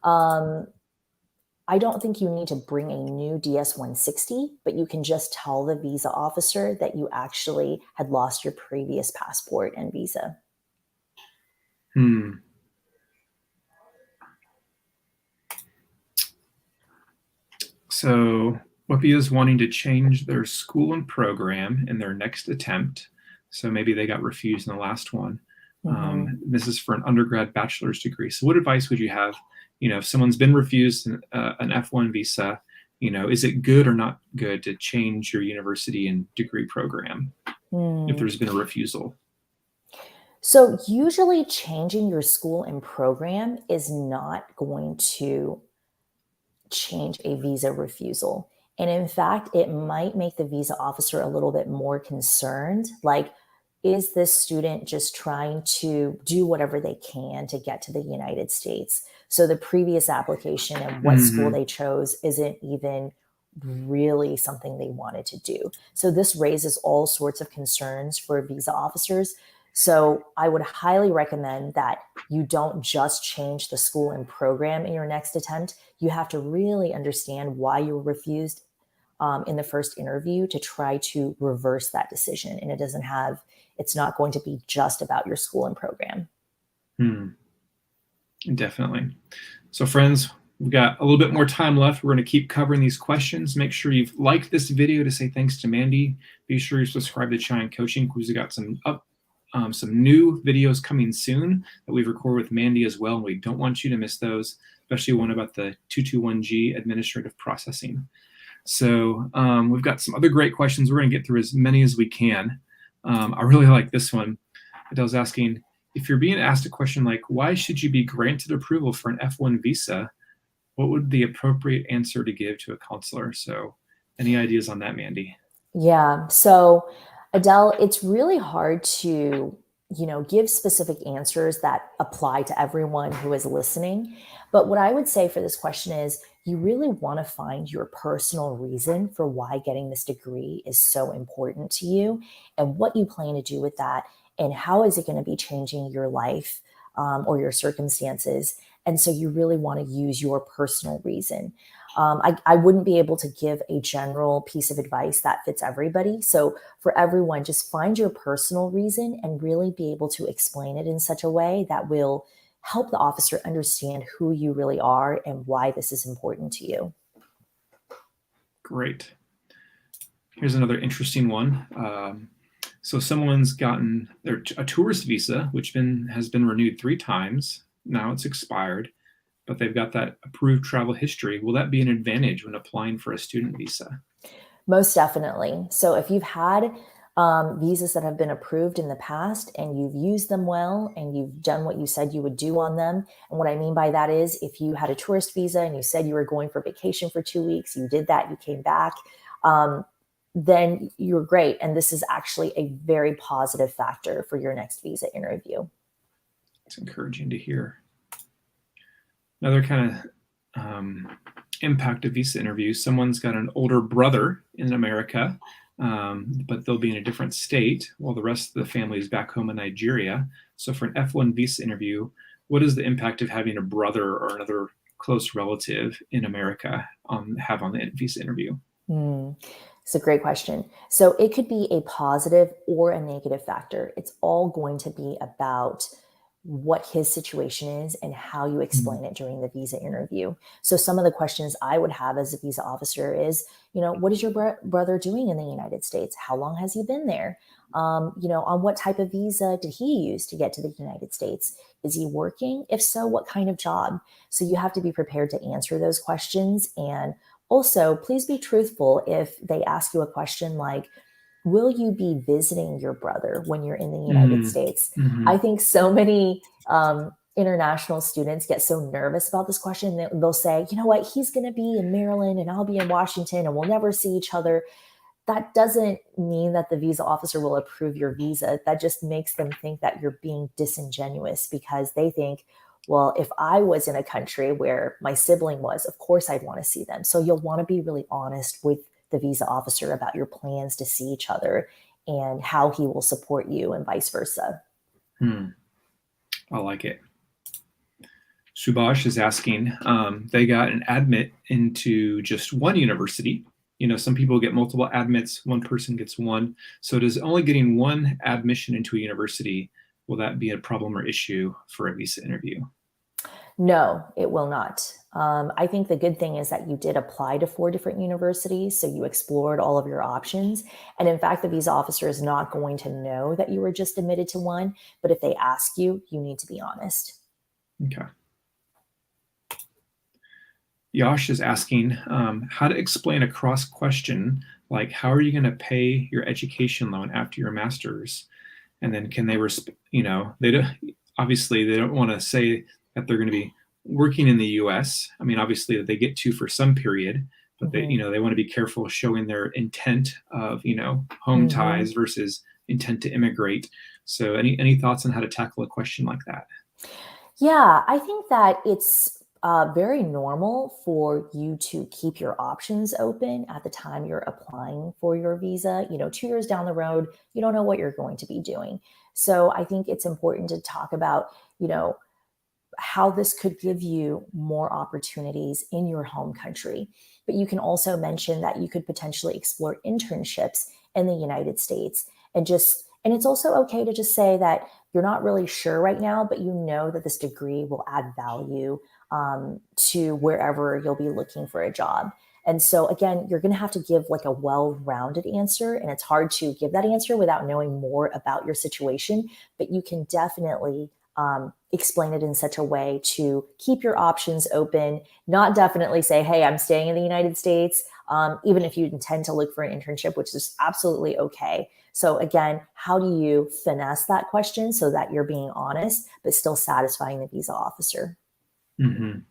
I I don't think you need to bring a new DS-160, but you can just tell the visa officer that you actually had lost your previous passport and visa. So WIPI is wanting to change their school and program in their next attempt. So maybe they got refused in the last one. This is for an undergrad bachelor's degree. So what advice would you have, if someone's been refused an F1 visa, is it good or not good to change your university and degree program if there's been a refusal? So usually changing your school and program is not going to change a visa refusal. And in fact, it might make the visa officer a little bit more concerned. Like, is this student just trying to do whatever they can to get to the United States? So the previous application and what school they chose isn't even really something they wanted to do. So this raises all sorts of concerns for visa officers. So I would highly recommend that you don't just change the school and program in your next attempt. You have to really understand why you were refused in the first interview to try to reverse that decision. And it's not going to be just about your school and program. Definitely. So friends, we've got a little bit more time left. We're going to keep covering these questions. Make sure you've liked this video to say thanks to Mandy. Be sure you subscribe to Chai and Coaching because we've got some new videos coming soon that we've recorded with Mandy as well. And we don't want you to miss those, especially one about the 221G administrative processing. So we've got some other great questions. We're going to get through as many as we can. I really like this one. Adele's asking, if you're being asked a question like, why should you be granted approval for an F1 visa? What would the appropriate answer to give to a counselor? So any ideas on that, Mandy? Yeah. So Adele, it's really hard to, give specific answers that apply to everyone who is listening. But what I would say for this question is you really want to find your personal reason for why getting this degree is so important to you and what you plan to do with that and how is it going to be changing your life or your circumstances. And so you really want to use your personal reason. I wouldn't be able to give a general piece of advice that fits everybody. So for everyone, just find your personal reason and really be able to explain it in such a way that will help the officer understand who you really are and why this is important to you. Great. Here's another interesting one. So someone's gotten a tourist visa, which has been renewed 3 times. Now it's expired, but they've got that approved travel history. Will that be an advantage when applying for a student visa? Most definitely. So if you've had visas that have been approved in the past and you've used them well and you've done what you said you would do on them. And what I mean by that is if you had a tourist visa and you said you were going for vacation for 2 weeks, you did that, you came back, then you're great. And this is actually a very positive factor for your next visa interview. It's encouraging to hear. Another kind of impact of visa interviews, someone's got an older brother in America, but they'll be in a different state while the rest of the family is back home in Nigeria. So for an F1 visa interview, what is the impact of having a brother or another close relative in America have on the visa interview? It's a great question. So it could be a positive or a negative factor. It's all going to be about what his situation is and how you explain it during the visa interview. So some of the questions I would have as a visa officer is, what is your brother doing in the United States? How long has he been there? On what type of visa did he use to get to the United States? Is he working? If so, what kind of job? So you have to be prepared to answer those questions. And also, please be truthful if they ask you a question like, will you be visiting your brother when you're in the United States? I think so many international students get so nervous about this question. They'll say, you know what, he's going to be in Maryland and I'll be in Washington and we'll never see each other. That doesn't mean that the visa officer will approve your visa. That just makes them think that you're being disingenuous because they think, well, if I was in a country where my sibling was, of course I'd want to see them. So you'll want to be really honest with the visa officer about your plans to see each other and how he will support you and vice versa. I like it. Subash is asking, they got an admit into just one university. Some people get multiple admits, one person gets one. So does only getting one admission into a university, will that be a problem or issue for a visa interview? No, it will not. I think the good thing is that you did apply to 4 different universities, so you explored all of your options. And in fact, the visa officer is not going to know that you were just admitted to one, but if they ask you, you need to be honest. Okay. Yash is asking how to explain a cross question like, how are you going to pay your education loan after your master's? And then can they, they don't, obviously they don't want to say that they're going to be working in the U.S. I mean, obviously that they get to for some period, but they want to be careful showing their intent of, home ties versus intent to immigrate. So any thoughts on how to tackle a question like that? Yeah, I think that it's very normal for you to keep your options open at the time you're applying for your visa. 2 years down the road, you don't know what you're going to be doing. So I think it's important to talk about, how this could give you more opportunities in your home country. But you can also mention that you could potentially explore internships in the United States and it's also okay to just say that you're not really sure right now, but you know that this degree will add value to wherever you'll be looking for a job. And so again, you're going to have to give like a well-rounded answer, and it's hard to give that answer without knowing more about your situation, but you can definitely explain it in such a way to keep your options open, not definitely say, hey, I'm staying in the United States, even if you intend to look for an internship, which is absolutely okay. So again, how do you finesse that question so that you're being honest, but still satisfying the visa officer? I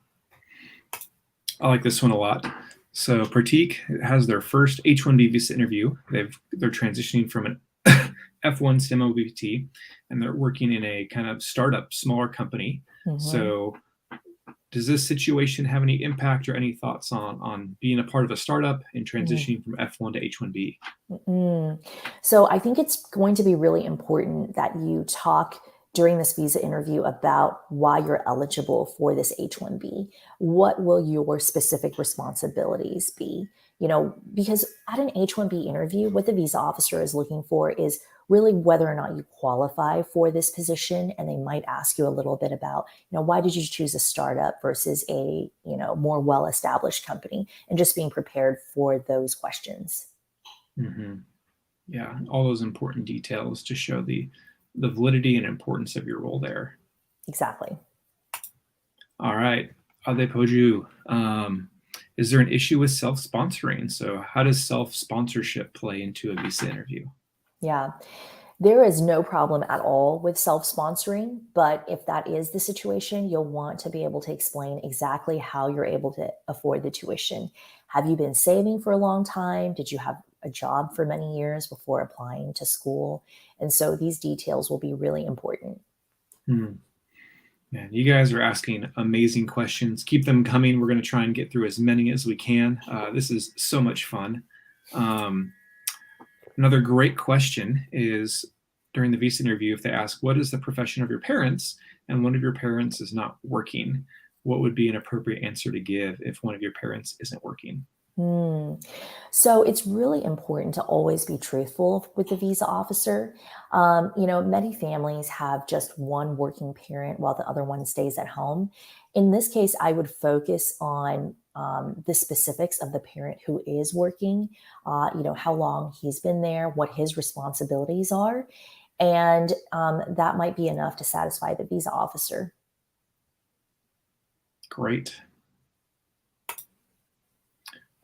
like this one a lot. So Pratik has their first H-1B visa interview. They're transitioning from an F1 STEM OPT, and they're working in a kind of startup, smaller company. So does this situation have any impact or any thoughts on being a part of a startup and transitioning from F1 to H-1B? So I think it's going to be really important that you talk during this visa interview about why you're eligible for this H-1B. What will your specific responsibilities be? Because at an H-1B interview, what the visa officer is looking for is really whether or not you qualify for this position. And they might ask you a little bit about, why did you choose a startup versus a, more well-established company, and just being prepared for those questions. Yeah, all those important details to show the validity and importance of your role there. Exactly. All right. Adepoju, is there an issue with self-sponsoring? So how does self-sponsorship play into a visa interview? Yeah, there is no problem at all with self-sponsoring, but if that is the situation, you'll want to be able to explain exactly how you're able to afford the tuition. Have you been saving for a long time? Did you have a job for many years before applying to school? And so these details will be really important. Man, you guys are asking amazing questions. Keep them coming. We're going to try and get through as many as we can. This is so much fun. Another great question is during the visa interview, if they ask, what is the profession of your parents? And one of your parents is not working, what would be an appropriate answer to give if one of your parents isn't working? So it's really important to always be truthful with the visa officer. Many families have just one working parent while the other one stays at home. In this case, I would focus on the specifics of the parent who is working, how long he's been there, what his responsibilities are. And that might be enough to satisfy the visa officer. Great.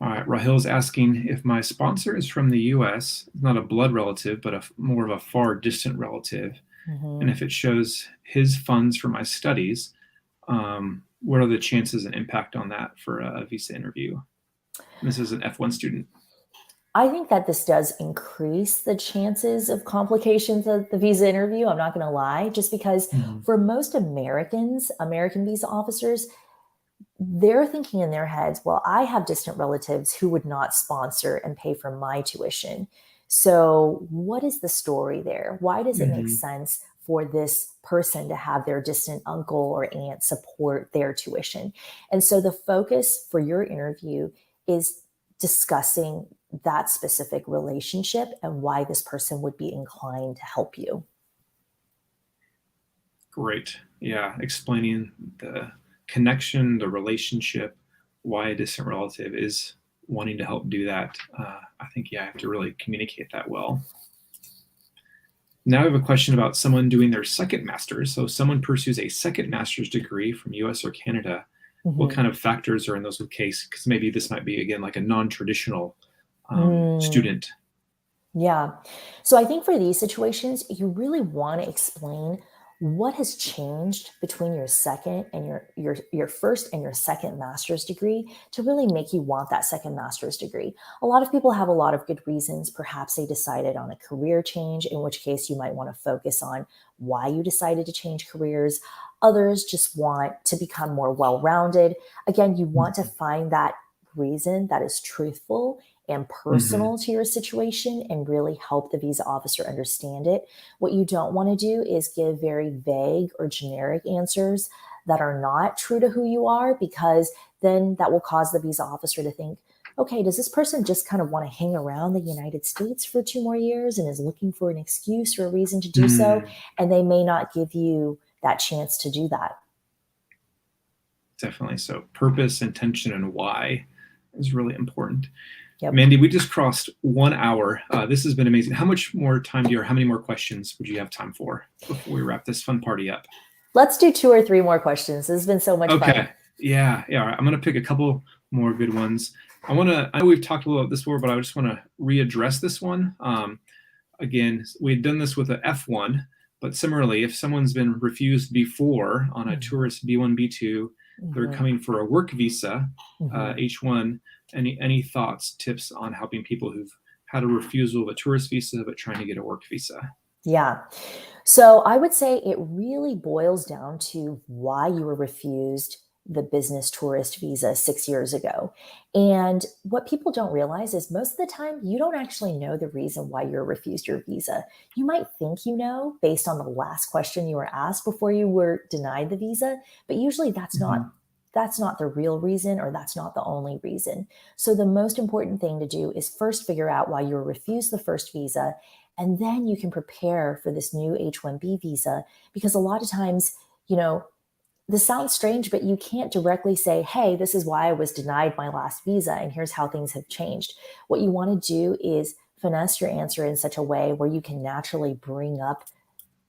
All right, Rahil's asking if my sponsor is from the U.S., not a blood relative, but more of a far distant relative, and if it shows his funds for my studies, what are the chances and impact on that for a visa interview? And this is an F1 student. I think that this does increase the chances of complications of the visa interview. I'm not going to lie, just because for most American visa officers, they're thinking in their heads, well, I have distant relatives who would not sponsor and pay for my tuition. So what is the story there? Why does it make sense for this person to have their distant uncle or aunt support their tuition. And so the focus for your interview is discussing that specific relationship and why this person would be inclined to help you. Great. Yeah. Explaining the connection, the relationship, why a distant relative is wanting to help do that. I think, yeah, I have to really communicate that well. Now I have a question about someone doing their second master's. So someone pursues a second master's degree from US or Canada. What kind of factors are in those case? Because maybe this might be, again, like a non-traditional student. Yeah. So I think for these situations, you really want to explain what has changed between your second and your first and your second master's degree to really make you want that second master's degree. A lot of people have a lot of good reasons. Perhaps they decided on a career change, in which case you might want to focus on why you decided to change careers. Others just want to become more well-rounded. Again, you want to find that reason that is truthful and personal to your situation and really help the visa officer understand it. What you don't want to do is give very vague or generic answers that are not true to who you are, because then that will cause the visa officer to think, okay, does this person just kind of want to hang around the United States for 2 more years and is looking for an excuse or a reason to do so? And they may not give you that chance to do that. Definitely. So purpose, intention, and why is really important. Yep. Mandy, we just crossed 1 hour. This has been amazing. How much more time do you, or how many more questions would you have time for before we wrap this fun party up? Let's do 2 or 3 more questions. This has been so much fun. Okay. Yeah. All right. I'm going to pick a couple more good ones. I know we've talked a little about this before, but I just want to readdress this one. Again, we've done this with a F1, but similarly, if someone's been refused before on a tourist B1, B2, they're coming for a work visa, H1. Any thoughts, tips on helping people who've had a refusal of a tourist visa but trying to get a work visa? Yeah. So I would say it really boils down to why you were refused the business tourist visa 6 years ago. And what people don't realize is most of the time, you don't actually know the reason why you're refused your visa. You might think you know based on the last question you were asked before you were denied the visa, but usually that's not the real reason, or that's not the only reason. So the most important thing to do is first figure out why you were refused the first visa, and then you can prepare for this new H-1B visa, because a lot of times, this sounds strange, but you can't directly say, hey, this is why I was denied my last visa, and here's how things have changed. What you want to do is finesse your answer in such a way where you can naturally bring up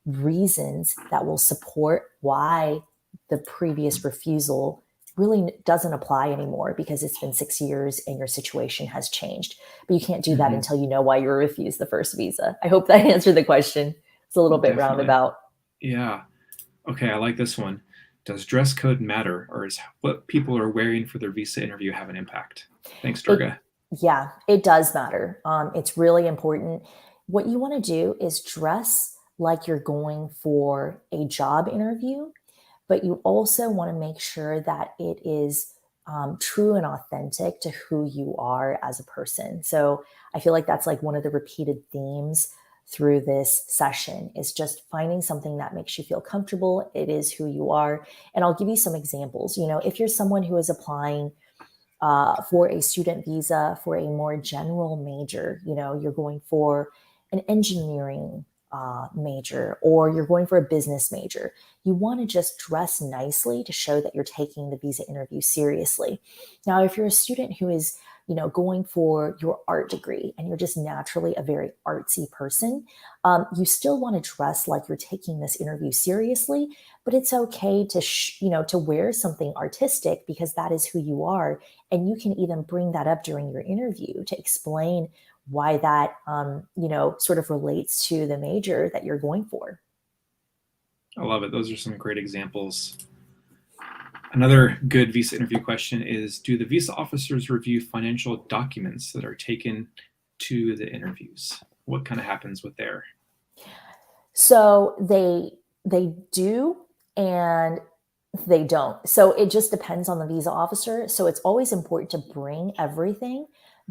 reasons that will support why the previous refusal really doesn't apply anymore, because it's been 6 years and your situation has changed. But you can't do that until you know why you were refused the first visa. I hope that answered the question. It's a little bit roundabout. Yeah. Okay, I like this one. Does dress code matter, or is what people are wearing for their visa interview have an impact? Thanks, Durga. Yeah, it does matter. It's really important. What you want to do is dress like you're going for a job interview, but you also want to make sure that it is true and authentic to who you are as a person. So I feel like that's like one of the repeated themes through this session, is just finding something that makes you feel comfortable. It is who you are. And I'll give you some examples. If you're someone who is applying for a student visa for a more general major, you're going for an engineering major, or you're going for a business major, you want to just dress nicely to show that you're taking the visa interview seriously. Now, if you're a student who is going for your art degree and you're just naturally a very artsy person, you still want to dress like you're taking this interview seriously, but it's okay to, to wear something artistic, because that is who you are. And you can even bring that up during your interview to explain why that, sort of relates to the major that you're going for. I love it. Those are some great examples. Another good visa interview question is, do the visa officers review financial documents that are taken to the interviews? What kind of happens with there? So they do and they don't. So it just depends on the visa officer. So it's always important to bring everything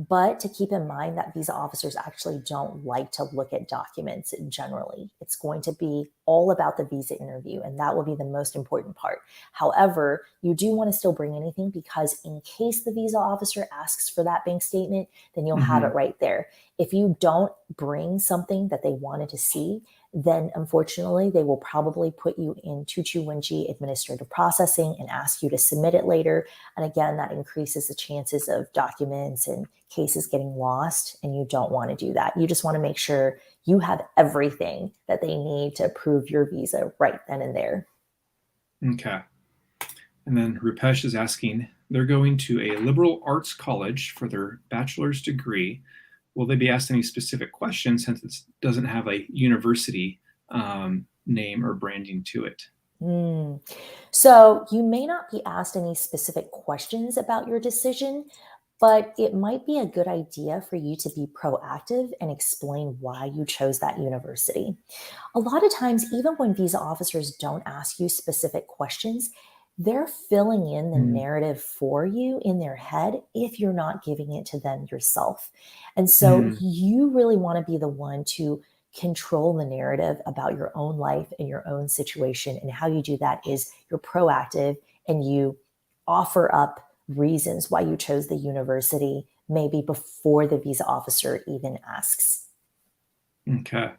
But to keep in mind that visa officers actually don't like to look at documents generally. It's going to be all about the visa interview, and that will be the most important part. However, you do want to still bring anything, because in case the visa officer asks for that bank statement, then you'll have it right there. If you don't bring something that they wanted to see, then unfortunately they will probably put you in 221G administrative processing and ask you to submit it later. And again, that increases the chances of documents and cases getting lost, and you don't want to do that. You just want to make sure you have everything that they need to approve your visa right then and there. Okay. And then Rupesh is asking, they're going to a liberal arts college for their bachelor's degree. Will they be asked any specific questions since it doesn't have a university name or branding to it? So you may not be asked any specific questions about your decision, but it might be a good idea for you to be proactive and explain why you chose that university. A lot of times, even when visa officers don't ask you specific questions, they're filling in the narrative for you in their head if you're not giving it to them yourself. And so you really want to be the one to control the narrative about your own life and your own situation. And how you do that is you're proactive and you offer up reasons why you chose the university, maybe before the visa officer even asks. Okay.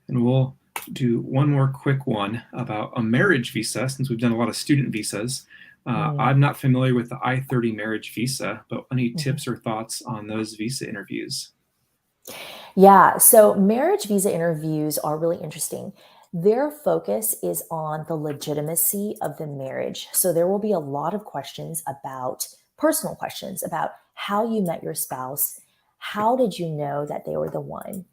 And we'll do one more quick one about a marriage visa, since we've done a lot of student visas. I'm not familiar with the I-30 marriage visa, but any tips or thoughts on those visa interviews? Yeah, so marriage visa interviews are really interesting. Their focus is on the legitimacy of the marriage. So there will be a lot of questions about personal questions about how you met your spouse. How did you know that they were the one?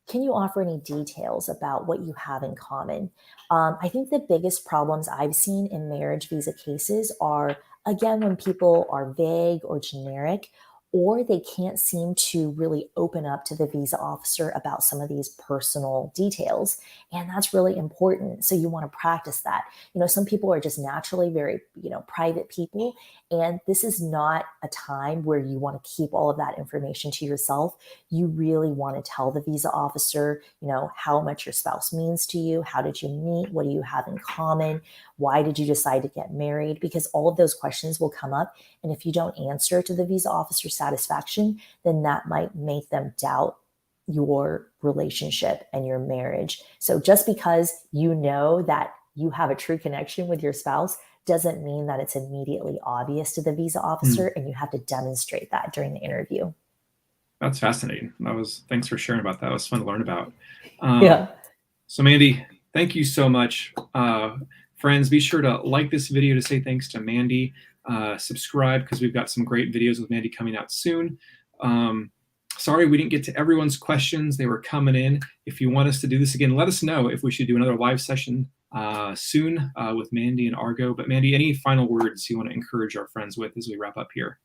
Can you offer any details about what you have in common? I think the biggest problems I've seen in marriage visa cases are, again, when people are vague or generic, or they can't seem to really open up to the visa officer about some of these personal details. And that's really important. So you want to practice that. Some people are just naturally very, private people. And this is not a time where you want to keep all of that information to yourself. You really want to tell the visa officer, how much your spouse means to you. How did you meet? What do you have in common? Why did you decide to get married? Because all of those questions will come up. And if you don't answer to the visa officer's satisfaction, then that might make them doubt your relationship and your marriage. So just because you know that you have a true connection with your spouse doesn't mean that it's immediately obvious to the visa officer, and you have to demonstrate that during the interview. That's fascinating. Thanks for sharing about that. It was fun to learn about. Yeah. So Mandy, thank you so much. Friends, be sure to like this video to say thanks to Mandy. Subscribe, because we've got some great videos with Mandy coming out soon. Sorry we didn't get to everyone's questions. They were coming in. If you want us to do this again, let us know if we should do another live session soon with Mandy and Argo. But Mandy, any final words you want to encourage our friends with as we wrap up here?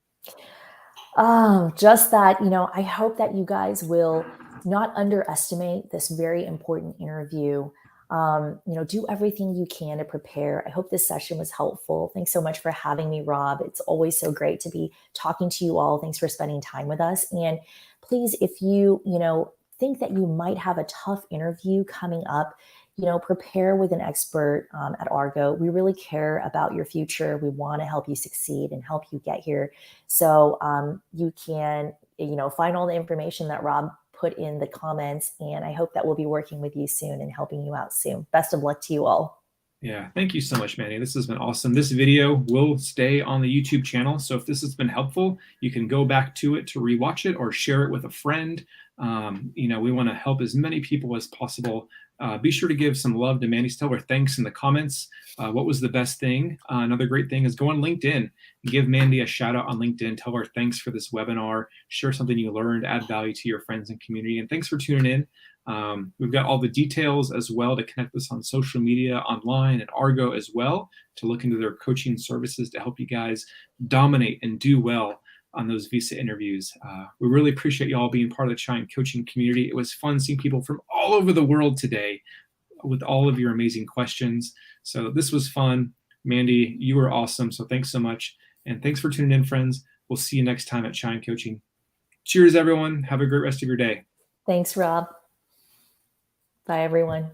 Just that, I hope that you guys will not underestimate this very important interview. Do everything you can to prepare. I hope this session was helpful. Thanks so much for having me, Rob. It's always so great to be talking to you all. Thanks for spending time with us. And please, if you, think that you might have a tough interview coming up, prepare with an expert at Argo. We really care about your future. We want to help you succeed and help you get here. So you can, find all the information that Rob put in the comments. And I hope that we'll be working with you soon and helping you out soon. Best of luck to you all. Yeah, thank you so much, Mandy. This has been awesome. This video will stay on the YouTube channel. So if this has been helpful, you can go back to it to rewatch it or share it with a friend. We want to help as many people as possible. Be sure to give some love to Mandy. Tell her thanks in the comments. What was the best thing? Another great thing is go on LinkedIn. Give Mandy a shout out on LinkedIn. Tell her thanks for this webinar. Share something you learned. Add value to your friends and community. And thanks for tuning in. We've got all the details as well to connect us on social media, online, and Argo as well, to look into their coaching services to help you guys dominate and do well on those visa interviews. We really appreciate you all being part of the Chime coaching community. It was fun seeing people from all over the world today with all of your amazing questions. So this was fun. Mandy, you were awesome. So thanks so much. And thanks for tuning in, friends. We'll see you next time at Chime Coaching. Cheers, everyone. Have a great rest of your day. Thanks, Rob. Bye, everyone.